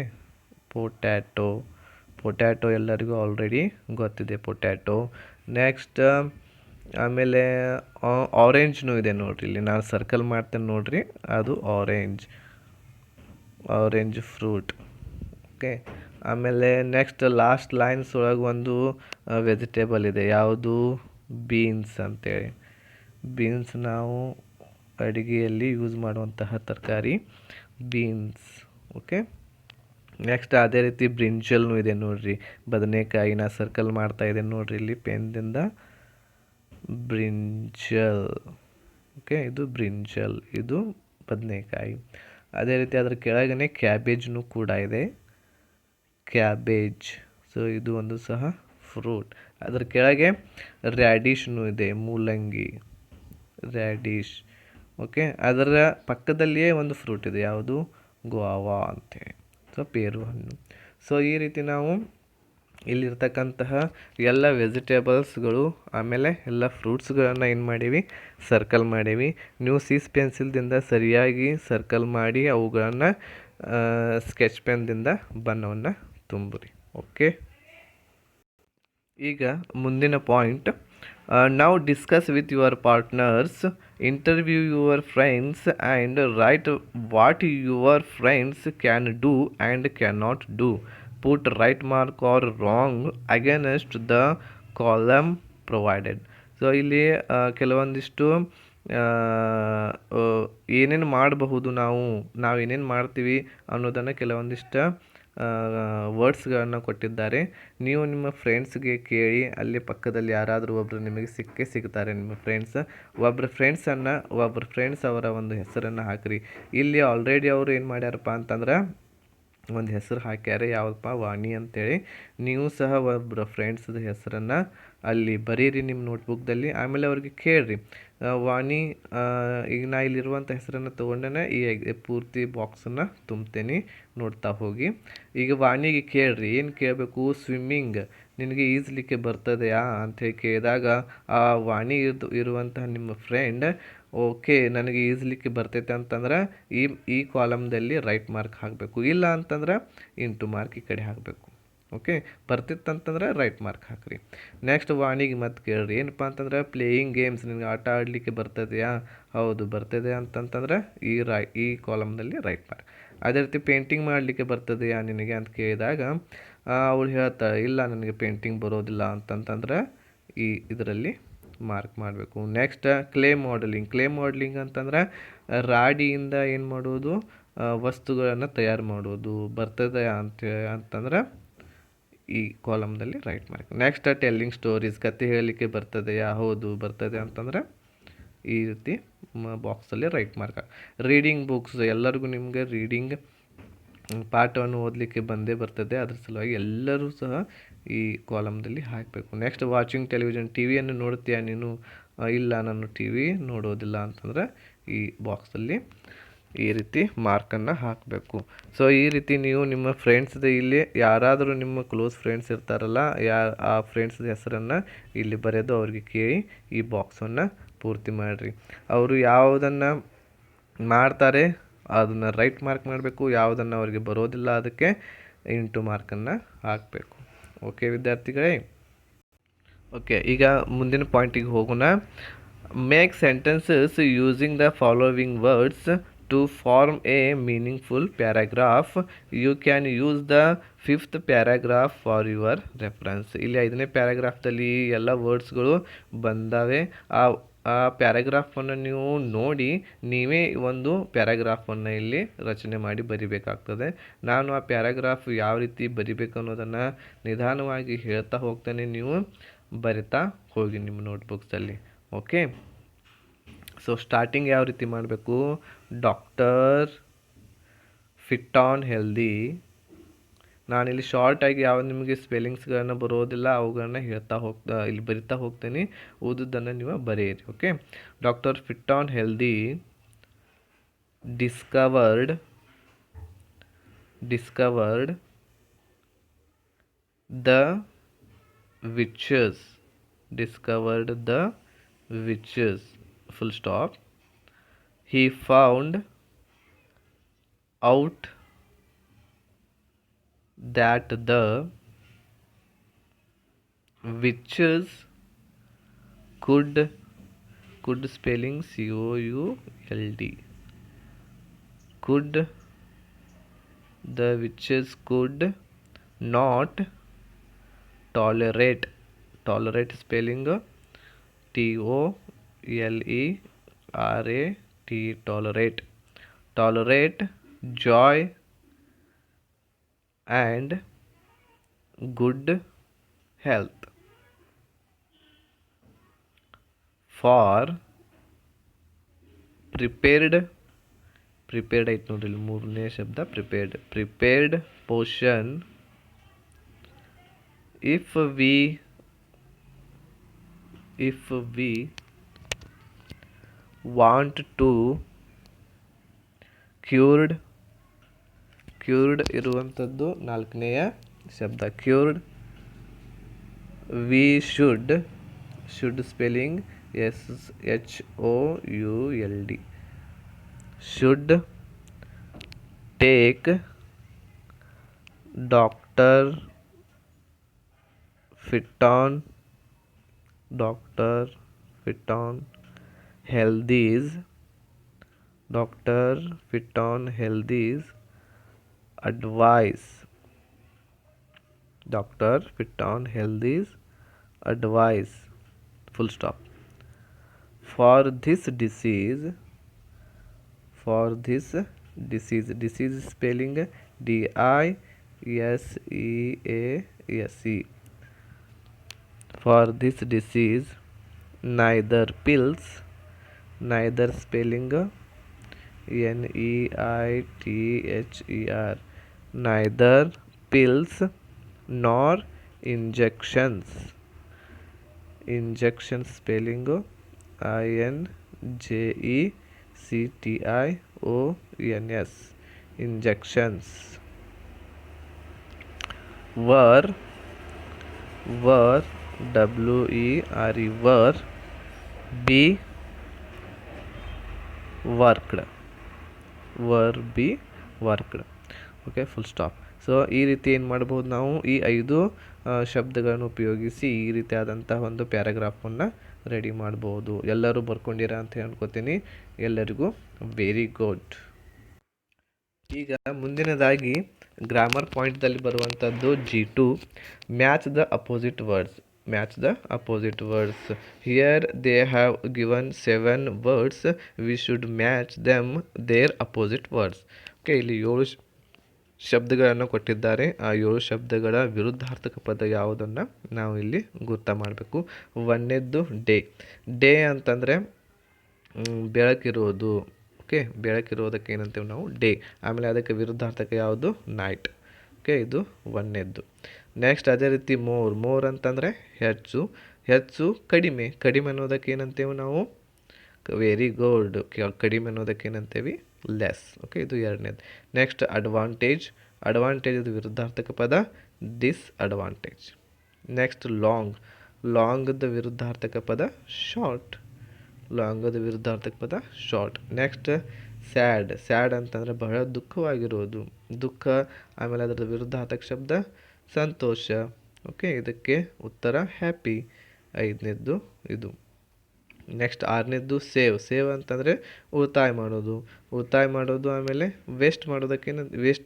ಪೊಟ್ಯಾಟೊ ಎಲ್ಲರಿಗೂ ಆಲ್ರೆಡಿ ಗೊತ್ತಿದೆ ಪೊಟ್ಯಾಟೊ. ನೆಕ್ಸ್ಟ್ ಆಮೇಲೆ ಆರೆಂಜ್ನೂ ಇದೆ ನೋಡಿರಿ. ಇಲ್ಲಿ ನಾನು ಸರ್ಕಲ್ ಮಾಡ್ತೇನೆ ನೋಡಿರಿ, ಅದು ಆರೆಂಜ್ ಫ್ರೂಟ್. ಓಕೆ, ಆಮೇಲೆ ನೆಕ್ಸ್ಟ್ ಲಾಸ್ಟ್ ಲೈನ್ಸ್ ಒಳಗೆ ಒಂದು ವೆಜಿಟೇಬಲ್ ಇದೆ. ಯಾವುದು? ಬೀನ್ಸ್ ಅಂತೇಳಿ. ಬೀನ್ಸ್ ನಾವು ಅಡುಗೆಯಲ್ಲಿ ಯೂಸ್ ಮಾಡುವಂತಹ ತರಕಾರಿ ಬೀನ್ಸ್. ಓಕೆ, ನೆಕ್ಸ್ಟ್ ಅದೇ ರೀತಿ ಬ್ರಿಂಜಲ್ನೂ ಇದೆ ನೋಡಿರಿ. ಬದನೆಕಾಯಿನ ಸರ್ಕಲ್ ಮಾಡ್ತಾ ಇದೆ ನೋಡಿರಿ ಇಲ್ಲಿ ಪೆನ್ದಿಂದ. ಬ್ರಿಂಜಲ್. ಓಕೆ, ಇದು ಬ್ರಿಂಜಲ್, ಇದು ಬದನೆಕಾಯಿ. ಅದೇ ರೀತಿ ಅದರ ಕೆಳಗನೆ ಕ್ಯಾಬೇಜ್ನೂ ಕೂಡ ಇದೆ. ಕ್ಯಾಬೇಜ್. ಸೊ ಇದು ಒಂದು ಸಹ ಫ್ರೂಟ್. ಅದ್ರ ಕೆಳಗೆ ರ್ಯಾಡಿಶ್ನು ಇದೆ, ಮೂಲಂಗಿ, ರ್ಯಾಡಿಶ್. ಓಕೆ, ಅದರ ಪಕ್ಕದಲ್ಲಿಯೇ ಒಂದು ಫ್ರೂಟ್ ಇದೆ, ಯಾವುದು? ಗ್ವಾವಾ ಅಂತೇಳಿ, ಸೊ ಪೇರು ಹಣ್ಣು. ಸೊ ಈ ರೀತಿ ನಾವು ಇಲ್ಲಿರ್ತಕ್ಕಂತಹ ಎಲ್ಲ ವೆಜಿಟೇಬಲ್ಸ್ಗಳು ಆಮೇಲೆ ಎಲ್ಲ ಫ್ರೂಟ್ಸ್ಗಳನ್ನು ಏನು ಮಾಡೀವಿ? ಸರ್ಕಲ್ ಮಾಡೀವಿ. ನೀವು ಸೀಸ್ ಪೆನ್ಸಿಲ್ದಿಂದ ಸರಿಯಾಗಿ ಸರ್ಕಲ್ ಮಾಡಿ ಅವುಗಳನ್ನು ಸ್ಕೆಚ್ ಪೆನ್ದಿಂದ ಬಣ್ಣವನ್ನು ತುಂಬಿರಿ. ಓಕೆ, ಈಗ ಮುಂದಿನ ಪಾಯಿಂಟ್. ನಾವು discuss with your partners, interview your friends and right what your friends can do and can not do. Put right mark or wrong against the column provided. So ಇಲ್ಲಿ ಕೆಲವೊಂದಿಷ್ಟು ಏನೇನು ಮಾಡಬಹುದು, ನಾವು ಏನೇನು ಮಾಡ್ತೀವಿ ಅನ್ನೋದನ್ನು ಕೆಲವೊಂದಿಷ್ಟು ವರ್ಡ್ಸ್ಗಳನ್ನು ಕೊಟ್ಟಿದ್ದಾರೆ. ನೀವು ನಿಮ್ಮ ಫ್ರೆಂಡ್ಸ್ಗೆ ಕೇಳಿ, ಅಲ್ಲಿ ಪಕ್ಕದಲ್ಲಿ ಯಾರಾದರೂ ಒಬ್ಬರು ನಿಮಗೆ ಸಿಗ್ತಾರೆ, ನಿಮ್ಮ ಒಬ್ಬರ ಫ್ರೆಂಡ್ಸ್ ಅವರ ಒಂದು ಹೆಸರನ್ನು ಹಾಕಿರಿ. ಇಲ್ಲಿ ಆಲ್ರೆಡಿ ಅವರು ಏನು ಮಾಡ್ಯಾರಪ್ಪ ಅಂತಂದ್ರೆ ಒಂದು ಹೆಸರು ಹಾಕ್ಯಾರೆ, ಯಾವುದಪ್ಪ? ವಾಣಿ ಅಂತೇಳಿ. ನೀವು ಸಹ ಒಬ್ಬರ ಫ್ರೆಂಡ್ಸ್ದ ಹೆಸರನ್ನು ಅಲ್ಲಿ ಬರೀರಿ ನಿಮ್ಮ ನೋಟ್ಬುಕ್ದಲ್ಲಿ. ಆಮೇಲೆ ಅವ್ರಿಗೆ ಕೇಳಿರಿ, ವಾಣಿ, ಈಗ ನಾ ಇಲ್ಲಿರುವಂಥ ಹೆಸರನ್ನು ತೊಗೊಂಡೇ ಈ ಪೂರ್ತಿ ಬಾಕ್ಸನ್ನು ತುಂಬ್ತೇನೆ, ನೋಡ್ತಾ ಹೋಗಿ. ಈಗ ವಾಣಿಗೆ ಕೇಳಿರಿ, ಏನು ಕೇಳಬೇಕು? ಸ್ವಿಮ್ಮಿಂಗ್ ನಿನಗೆ ಈಜಲಿಕ್ಕೆ ಬರ್ತದೆಯಾ ಅಂಥೇಳಿ ಕೇಳಿದಾಗ ಆ ವಾಣಿ ಇರುವಂತಹ ನಿಮ್ಮ ಫ್ರೆಂಡ್ ಓಕೆ ನನಗೆ ಈಜಲಿಕ್ಕೆ ಬರ್ತೈತೆ ಅಂತಂದ್ರೆ ಈ ಕಾಲಮ್ದಲ್ಲಿ ರೈಟ್ ಮಾರ್ಕ್ ಹಾಕಬೇಕು, ಇಲ್ಲ ಅಂತಂದ್ರೆ ಇಂಟು ಮಾರ್ಕ್ ಈ ಕಡೆ ಹಾಕಬೇಕು. ಓಕೆ, ಬರ್ತಿತ್ತಂತಂದ್ರೆ ರೈಟ್ ಮಾರ್ಕ್ ಹಾಕ್ರಿ. ನೆಕ್ಸ್ಟ್ ವಾಣಿಗೆ ಮತ್ತೆ ಕೇಳ್ರಿ, ಏನಪ್ಪ ಅಂತಂದ್ರೆ ಪ್ಲೇಯಿಂಗ್ ಗೇಮ್ಸ್ ನಿನಗೆ ಆಟ ಆಡಲಿಕ್ಕೆ ಬರ್ತದೆಯಾ? ಹೌದು ಬರ್ತದೆ ಅಂತಂತಂದ್ರೆ ಈ ಕಾಲಮ್ನಲ್ಲಿ ರೈಟ್ ಮಾರ್ಕ್. ಅದೇ ರೀತಿ ಪೇಂಟಿಂಗ್ ಮಾಡಲಿಕ್ಕೆ ಬರ್ತದೆಯಾ ನಿನಗೆ ಅಂತ ಕೇಳಿದಾಗ ಅವಳು ಹೇಳ್ತಾಳೆ, ಇಲ್ಲ ನನಗೆ ಪೇಂಟಿಂಗ್ ಬರೋದಿಲ್ಲ ಅಂತಂತಂದ್ರೆ ಇದರಲ್ಲಿ ಮಾರ್ಕ್ ಮಾಡಬೇಕು. ನೆಕ್ಸ್ಟ್ ಕ್ಲೇ ಮಾಡಲಿಂಗ್ ಅಂತಂದ್ರೆ ರಾಡಿಯಿಂದ ಏನು ಮಾಡೋದು? ವಸ್ತುಗಳನ್ನು ತಯಾರು ಮಾಡೋದು. ಬರ್ತದೆ ಅಂತಂದ್ರೆ ಈ ಕಾಲಮ್ದಲ್ಲಿ right mark. Next telling stories, ಕತೆ ಹೇಳಲಿಕ್ಕೆ ಬರ್ತದೆಯಾ? ಹೌದು ಬರ್ತದೆ ಅಂತಂದ್ರೆ ಈ ರೀತಿ ಬಾಕ್ಸಲ್ಲಿ ರೈಟ್ ಮಾರ್ಕ್. ರೀಡಿಂಗ್ ಬುಕ್ಸ್, ಎಲ್ಲರಿಗೂ ನಿಮಗೆ ರೀಡಿಂಗ್ ಪಾಠವನ್ನು ಓದಲಿಕ್ಕೆ ಬಂದೇ ಬರ್ತದೆ, ಅದ್ರ ಸಲುವಾಗಿ ಎಲ್ಲರೂ ಸಹ ಈ ಕಾಲಮ್ದಲ್ಲಿ ಹಾಕಬೇಕು. ನೆಕ್ಸ್ಟ್ ವಾಚಿಂಗ್ ಟೆಲಿವಿಷನ್, ಟಿ ವಿಯನ್ನು ನೋಡ್ತೀಯಾ ನೀನು? ಇಲ್ಲ ನಾನು ಟಿ ವಿ ನೋಡೋದಿಲ್ಲ ಅಂತಂದರೆ ಈ ಬಾಕ್ಸಲ್ಲಿ ಈ ರೀತಿ ಮಾರ್ಕನ್ನು ಹಾಕಬೇಕು. ಸೊ ಈ ರೀತಿ ನೀವು ನಿಮ್ಮ ಫ್ರೆಂಡ್ಸ್ದು ಇಲ್ಲಿ ಯಾರಾದರೂ ನಿಮ್ಮ ಕ್ಲೋಸ್ ಫ್ರೆಂಡ್ಸ್ ಇರ್ತಾರಲ್ಲ, ಆ ಫ್ರೆಂಡ್ಸ್ದ ಹೆಸರನ್ನು ಇಲ್ಲಿ ಬರೆದು ಅವ್ರಿಗೆ ಕೇಳಿ ಈ ಬಾಕ್ಸನ್ನು ಪೂರ್ತಿ ಮಾಡಿರಿ. ಅವರು ಯಾವುದನ್ನು ಮಾಡ್ತಾರೆ ಅದನ್ನು ರೈಟ್ ಮಾರ್ಕ್ ಮಾಡಬೇಕು, ಯಾವುದನ್ನು ಅವರಿಗೆ ಬರೋದಿಲ್ಲ ಅದಕ್ಕೆ ಇಂಟು ಮಾರ್ಕನ್ನು ಹಾಕಬೇಕು. ಓಕೆ ವಿದ್ಯಾರ್ಥಿಗಳೇ, ಓಕೆ ಈಗ ಮುಂದಿನ ಪಾಯಿಂಟಿಗೆ ಹೋಗೋಣ. Make sentences using the following words to form a meaningful paragraph. You can use the 5th paragraph for your reference. ಇಲ್ಲಿ 5ನೇ ಪ್ಯಾರಾಗ್ರಾಫ್ದಲ್ಲಿ ಎಲ್ಲ ವರ್ಡ್ಸ್ಗಳು ಬಂದಾವೆ. ಆ ಪ್ಯಾರಾಗ್ರಾಫನ್ನು ನೀವು ನೋಡಿ ನೀವೇ ಒಂದು ಪ್ಯಾರಾಗ್ರಾಫನ್ನು ಇಲ್ಲಿ ರಚನೆ ಮಾಡಿ ಬರಿಬೇಕಾಗ್ತದೆ. ನಾನು ಆ ಪ್ಯಾರಾಗ್ರಾಫ್ ಯಾವ ರೀತಿ ಬರಿಬೇಕು ಅನ್ನೋದನ್ನು ನಿಧಾನವಾಗಿ ಹೇಳ್ತಾ ಹೋಗ್ತೇನೆ, ನೀವು ಬರಿತಾ ಹೋಗಿ ನಿಮ್ಮ ನೋಟ್ಬುಕ್ಸಲ್ಲಿ. ಓಕೆ, ಸೊ ಸ್ಟಾರ್ಟಿಂಗ್ ಯಾವ ರೀತಿ ಮಾಡಬೇಕು? Doctor fit on healthy. ನಾನಿಲ್ಲಿ ಶಾರ್ಟಾಗಿ ಯಾವ ನಿಮಗೆ ಸ್ಪೆಲ್ಲಿಂಗ್ಸ್ಗಳನ್ನು ಬರೋದಿಲ್ಲ ಅವುಗಳನ್ನ ಇಲ್ಲಿ ಬರಿತಾ ಹೋಗ್ತೇನೆ, ಓದೋದನ್ನು ನೀವು ಬರೆಯಿರಿ. Okay, doctor fit on healthy discovered the witches, full stop. He found out that the witches could spelling COULD, the witches could not tolerate spelling TOLERATE, tolerate joy and good health. For prepared ಆಯ್ತು ನೋಡ್ರಿ, ಮೂರನೇ ಶಬ್ದ prepared portion if we want to cured ಇರುವಂಥದ್ದು ನಾಲ್ಕನೆಯ ಶಬ್ದ cured. we should spelling should, should take Dr. Fitton Healthy's advice. Dr. Fitton Healthy's advice, full stop. For this disease, disease spelling DISEASE. For this disease, neither pills, neither spelling NEITHER, neither pills nor injections spelling INJECTIONS, injections were WERE be worked. Okay, full stop. So ಈ ರೀತಿ ಏನು ಮಾಡ್ಬೋದು, ನಾವು ಈ 5 ಶಬ್ದಗಳನ್ನು ಉಪಯೋಗಿಸಿ ಈ ರೀತಿಯಾದಂತಹ ಒಂದು ಪ್ಯಾರಾಗ್ರಾಫನ್ನು ರೆಡಿ ಮಾಡ್ಬೋದು. ಎಲ್ಲರೂ ಬರ್ಕೊಂಡಿರ ಅಂತ ಹೇಳ್ಕೊತೀನಿ. ಎಲ್ಲರಿಗೂ ವೆರಿ ಗುಡ್. ಈಗ ಮುಂದಿನದಾಗಿ ಗ್ರಾಮರ್ ಪಾಯಿಂಟ್ದಲ್ಲಿ ಬರುವಂಥದ್ದು G2, match the opposite words. Here they have given 7 words. We should match them their opposite words. Okay, ಇಲ್ಲಿ 7 ಶಬ್ದಗಳನ್ನು ಕೊಟ್ಟಿದ್ದಾರೆ. ಆ 7 ಶಬ್ದಗಳ ವಿರುದ್ಧಾರ್ಥಕ ಪದ ಯಾವುದನ್ನು ನಾವು ಇಲ್ಲಿ ಗುರ್ತ ಮಾಡಬೇಕು. ಒಂದನೇದ್ದು ಡೇ ಅಂತಂದರೆ ಬೆಳಕಿರೋದು. ಓಕೆ, ಬೆಳಕಿರೋದಕ್ಕೆ ಏನಂತೇವೆ ನಾವು ಡೇ. ಆಮೇಲೆ ಅದಕ್ಕೆ ವಿರುದ್ಧಾರ್ಥಕ ಯಾವುದು, ನೈಟ್. ಓಕೆ, ಇದು ಒಂದನೇದ್ದು. ನೆಕ್ಸ್ಟ್ ಅದೇ ರೀತಿ ಮೋರ್ ಅಂತಂದರೆ ಹೆಚ್ಚು, ಕಡಿಮೆ ಅನ್ನೋದಕ್ಕೆ ಏನಂತೇವೆ ನಾವು ವೆರಿ ಗುಡ್. ಕಡಿಮೆ ಅನ್ನೋದಕ್ಕೆ ಏನಂತೇವಿ ಲೆಸ್. ಓಕೆ, ಇದು ಎರಡನೇದು. ನೆಕ್ಸ್ಟ್ ಅಡ್ವಾಂಟೇಜ್ ಇದು ವಿರುದ್ಧಾರ್ಥಕ ಪದ ಡಿಸ್ಅಡ್ವಾಂಟೇಜ್. ನೆಕ್ಸ್ಟ್ ಲಾಂಗ್ದ ವಿರುದ್ಧಾರ್ಥಕ ಪದ ಶಾರ್ಟ್. ನೆಕ್ಸ್ಟ್ ಸ್ಯಾಡ್ ಅಂತಂದರೆ ಬಹಳ ದುಃಖವಾಗಿರೋದು, ದುಃಖ. ಆಮೇಲೆ ಅದರ ವಿರುದ್ಧಾರ್ಥಕ ಶಬ್ದ ಸಂತೋಷ. ಓಕೆ, ಇದಕ್ಕೆ ಉತ್ತರ ಹ್ಯಾಪಿ. 5ನೇದ್ದು ಇದು. ನೆಕ್ಸ್ಟ್ 6ನೇದ್ದು ಸೇವ್ ಅಂತಂದರೆ ಉಳಿತಾಯ ಮಾಡೋದು. ಆಮೇಲೆ ವೇಸ್ಟ್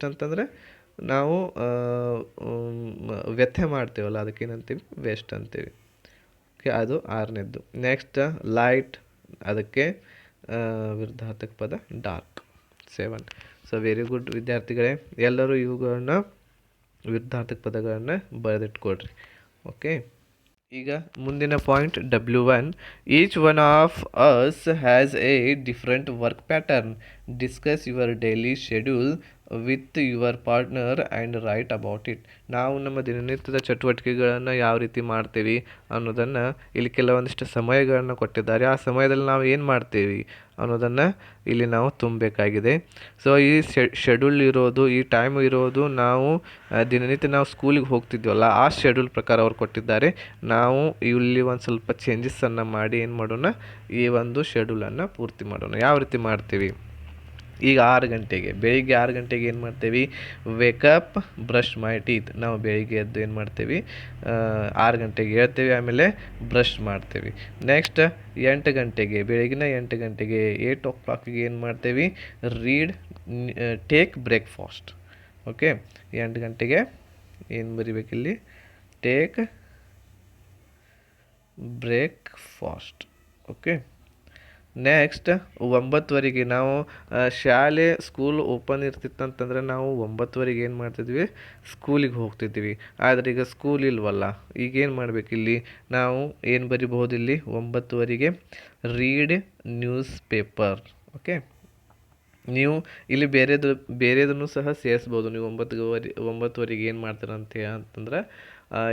ಅಂತಂದರೆ ನಾವು ವ್ಯಥೆ ಮಾಡ್ತೇವಲ್ಲ, ಅದಕ್ಕೇನಂತೀವಿ ವೇಸ್ಟ್ ಅಂತೀವಿ. ಓಕೆ, ಅದು 6ನೇದ್ದು. ನೆಕ್ಸ್ಟ್ ಲೈಟ್, ಅದಕ್ಕೆ ವಿರುದ್ಧಾರ್ಥಕ ಪದ ಡಾರ್ಕ್. 7. ಸೊ ವೆರಿ ಗುಡ್ ವಿದ್ಯಾರ್ಥಿಗಳೇ, ಎಲ್ಲರೂ ಇವುಗಳನ್ನ ವಿರುದ್ಧಾರ್ಥಕ ಪದಗಳನ್ನು ಬರೆದಿಟ್ಕೊಡ್ರಿ. ಓಕೆ, ಈಗ ಮುಂದಿನ point W1, each one of us has A different work pattern. Discuss your daily schedule with your partner and write about it. ನಾವು ನಮ್ಮ ದಿನನಿತ್ಯದ ಚಟುವಟಿಕೆಗಳನ್ನು ಯಾವ ರೀತಿ ಮಾಡ್ತೀವಿ ಅನ್ನೋದನ್ನು ಇಲ್ಲಿ ಕೆಲವೊಂದಿಷ್ಟು ಸಮಯಗಳನ್ನು ಕೊಟ್ಟಿದ್ದಾರೆ. ಆ ಸಮಯದಲ್ಲಿ ನಾವು ಏನು ಮಾಡ್ತೀವಿ ಅನ್ನೋದನ್ನು ಇಲ್ಲಿ ನಾವು ತುಂಬಬೇಕಾಗಿದೆ. ಸೊ ಈ ಶೆಡ್ಯೂಲ್ ಇರೋದು, ಈ ಟೈಮ್ ಇರೋದು ನಾವು ದಿನನಿತ್ಯ ನಾವು ಸ್ಕೂಲಿಗೆ ಹೋಗ್ತಿದ್ವಲ್ಲ ಆ ಶೆಡ್ಯೂಲ್ ಪ್ರಕಾರ ಅವ್ರು ಕೊಟ್ಟಿದ್ದಾರೆ. ನಾವು ಇಲ್ಲಿ ಒಂದು ಸ್ವಲ್ಪ ಚೇಂಜಸ್ಸನ್ನು ಮಾಡಿ ಏನು ಮಾಡೋಣ, ಈ ಒಂದು ಶೆಡ್ಯೂಲನ್ನು ಪೂರ್ತಿ ಮಾಡೋಣ. ಯಾವ ರೀತಿ ಮಾಡ್ತೀವಿ, ಈಗ ಬೆಳಿಗ್ಗೆ 6 ಗಂಟೆಗೆ ಏನು ಮಾಡ್ತೀವಿ, ವೇಕಪ್, ಬ್ರಷ್ ಮೈ ಟೀತ್. ನಾವು ಬೆಳಿಗ್ಗೆ ಎದ್ದು ಏನು ಮಾಡ್ತೀವಿ, 6 ಗಂಟೆಗೆ ಹೇಳ್ತೇವೆ, ಆಮೇಲೆ ಬ್ರಷ್ ಮಾಡ್ತೀವಿ. ನೆಕ್ಸ್ಟ್ 8 ಗಂಟೆಗೆ, ಬೆಳಗಿನ 8 ಗಂಟೆಗೆ 8 o'clock ಏನು ಮಾಡ್ತೀವಿ, ಟೇಕ್ ಬ್ರೇಕ್ಫಾಸ್ಟ್. ಓಕೆ, 8 ಗಂಟೆಗೆ ಏನು ಬರಿಬೇಕಿಲ್ಲಿ, ಟೇಕ್ ಬ್ರೇಕ್ಫಾಸ್ಟ್. ಓಕೆ, ನೆಕ್ಸ್ಟ್ 9 ನಾವು ಸ್ಕೂಲ್ ಓಪನ್ ಇರ್ತಿತ್ತಂತಂದರೆ ನಾವು 9 ಏನು ಮಾಡ್ತಿದ್ವಿ, ಸ್ಕೂಲಿಗೆ ಹೋಗ್ತಿದ್ವಿ. ಆದರೆ ಈಗ ಸ್ಕೂಲ್ ಇಲ್ವಲ್ಲ, ಈಗೇನು ಮಾಡಬೇಕಿಲ್ಲಿ ನಾವು ಏನು ಬರಿಬಹುದು, ಇಲ್ಲಿ 9 ರೀಡ್ ನ್ಯೂಸ್ ಪೇಪರ್. ಓಕೆ, ನೀವು ಇಲ್ಲಿ ಬೇರೆದನ್ನು ಸಹ ಸೇರಿಸ್ಬೋದು. ನೀವು 9 ಏನು ಮಾಡ್ತೀರಂತ ಅಂತಂದ್ರೆ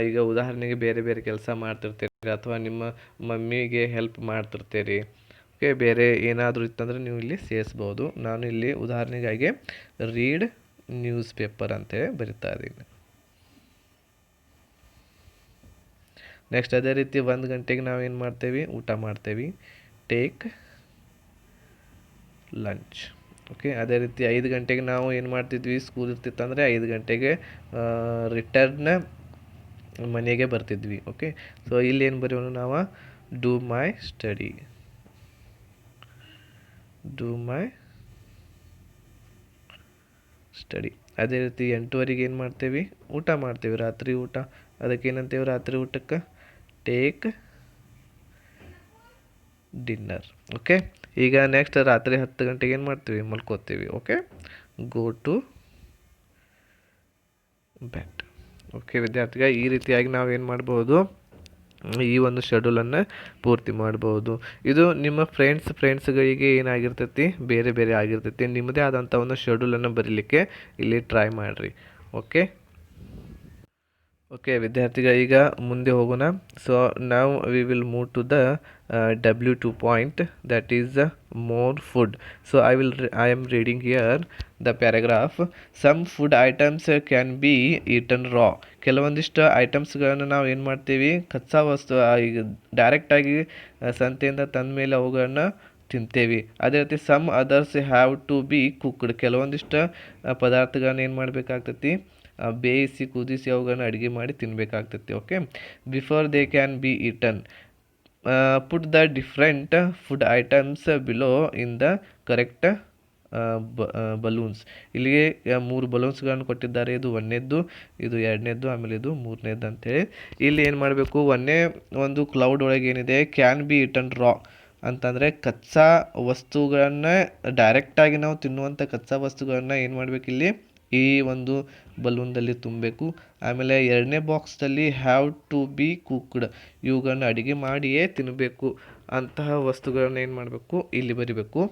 ಈಗ ಉದಾಹರಣೆಗೆ ಬೇರೆ ಬೇರೆ ಕೆಲಸ ಮಾಡ್ತಿರ್ತೀರಿ ಅಥವಾ ನಿಮ್ಮ ಮಮ್ಮಿಗೆ ಹೆಲ್ಪ್ ಮಾಡ್ತಿರ್ತೀರಿ. ಓಕೆ, ಬೇರೆ ಏನಾದರೂ ಇತ್ತಂದರೆ ನೀವು ಇಲ್ಲಿ ಸೇರಿಸ್ಬೋದು. ನಾನು ಇಲ್ಲಿ ಉದಾಹರಣೆಗಾಗಿ ರೀಡ್ ನ್ಯೂಸ್ ಪೇಪರ್ ಅಂತೇಳಿ ಬರಿತಾ ಇದ್ದೀನಿ. ನೆಕ್ಸ್ಟ್ ಅದೇ ರೀತಿ 1 ಗಂಟೆಗೆ ನಾವು ಏನು ಮಾಡ್ತೇವೆ, ಊಟ ಮಾಡ್ತೇವೆ, ಟೇಕ್ ಲಂಚ್. ಓಕೆ, ಅದೇ ರೀತಿ 5 ಗಂಟೆಗೆ ನಾವು ಏನು ಮಾಡ್ತಿದ್ವಿ, ಸ್ಕೂಲ್ ಇರ್ತಿತ್ತಂದರೆ 5 ಗಂಟೆಗೆ ರಿಟರ್ನ್ ಮನೆಗೆ ಬರ್ತಿದ್ವಿ. ಓಕೆ, ಸೊ ಇಲ್ಲಿ ಏನು ಬರೆಯೋಣ ನಾವು, ಡೂ ಮೈ ಸ್ಟಡಿ. ಅದೇ ರೀತಿ 8 ಏನು ಮಾಡ್ತೇವೆ, ಊಟ ಮಾಡ್ತೇವೆ, ರಾತ್ರಿ ಊಟ. ಅದಕ್ಕೆ ಏನಂತೇವೆ, ರಾತ್ರಿ ಊಟಕ್ಕೆ ಟೇಕ್ ಡಿನ್ನರ್. ಓಕೆ, ಈಗ ನೆಕ್ಸ್ಟ್ ರಾತ್ರಿ 10 ಗಂಟೆಗೆ ಏನು ಮಾಡ್ತೀವಿ, ಮಲ್ಕೋತೀವಿ. Okay, go to bed. Okay ವಿದ್ಯಾರ್ಥಿಗ, ಈ ರೀತಿಯಾಗಿ ನಾವು ಏನು ಮಾಡ್ಬೋದು, ಈ ಒಂದು ಶೆಡ್ಯೂಲನ್ನು ಪೂರ್ತಿ ಮಾಡ್ಬೋದು. ಇದು ನಿಮ್ಮ ಫ್ರೆಂಡ್ಸ್ಗಳಿಗೆ ಏನಾಗಿರ್ತೈತಿ, ಬೇರೆ ಬೇರೆ ಆಗಿರ್ತೈತಿ. ನಿಮ್ಮದೇ ಆದಂಥ ಒಂದು ಶೆಡ್ಯೂಲನ್ನು ಬರೀಲಿಕ್ಕೆ ಇಲ್ಲಿ ಟ್ರೈ ಮಾಡಿರಿ. ಓಕೆ ವಿದ್ಯಾರ್ಥಿಗ, ಈಗ ಮುಂದೆ ಹೋಗೋಣ. ಸೊ ನಾವು we will move to the W2 point, that is more food. So I am reading here the paragraph. Some food items can be eaten raw. ಕೆಲವೊಂದಿಷ್ಟು ಐಟಮ್ಸ್ಗಳನ್ನು ನಾವು ಏನು ಮಾಡ್ತೀವಿ, ಕಚ್ಚಾ ವಸ್ತು ಈಗ ಡೈರೆಕ್ಟಾಗಿ ಸಂತೆಯಿಂದ ತಂದ ಮೇಲೆ ಅವುಗಳನ್ನು ತಿಂತೇವೆ. ಅದೇ ರೀತಿ some others have to be cooked. ಕೆಲವೊಂದಿಷ್ಟು ಪದಾರ್ಥಗಳನ್ನ ಏನು ಮಾಡಬೇಕಾಗ್ತೈತಿ, ಬೇಯಿಸಿ ಕುದಿಸಿ ಅವುಗಳನ್ನ ಅಡುಗೆ ಮಾಡಿ ತಿನ್ನಬೇಕಾಗ್ತೈತಿ. Okay, before they can be eaten. Put the different food items below in the correct balloons. ಇಲ್ಲಿಗೆ 3 ಬಲೂನ್ಸ್ಗಳನ್ನು ಕೊಟ್ಟಿದ್ದಾರೆ. ಇದು 1ನೇದ್ದು, ಇದು 2ನೇದ್ದು, ಆಮೇಲೆ ಇದು 3ನೇದ್ದು ಅಂತೇಳಿ. ಇಲ್ಲಿ ಏನು ಮಾಡಬೇಕು, ಒಂದು ಕ್ಲೌಡ್ ಒಳಗೆ ಏನಿದೆ, ಕ್ಯಾನ್ ಬಿ ಈಟನ್ ರಾ ಅಂತಂದರೆ ಕಚ್ಚಾ ವಸ್ತುಗಳನ್ನು ಡೈರೆಕ್ಟಾಗಿ ನಾವು ತಿನ್ನುವಂಥ ಕಚ್ಚಾ ವಸ್ತುಗಳನ್ನು ಏನು ಮಾಡಬೇಕು, ಇಲ್ಲಿ ಈ ಒಂದು ಬಲೂನ್ದಲ್ಲಿ ತುಂಬಬೇಕು. ಆಮೇಲೆ 2ನೇ ಬಾಕ್ಸ್ದಲ್ಲಿ ಹ್ಯಾವ್ ಟು ಬಿ ಕುಕ್ಡ್, ಇವುಗಳನ್ನ ಅಡುಗೆ ಮಾಡಿಯೇ ತಿನ್ನಬೇಕು ಅಂತಹ ವಸ್ತುಗಳನ್ನ ಏನು ಮಾಡಬೇಕು, ಇಲ್ಲಿ ಬರಿಬೇಕು.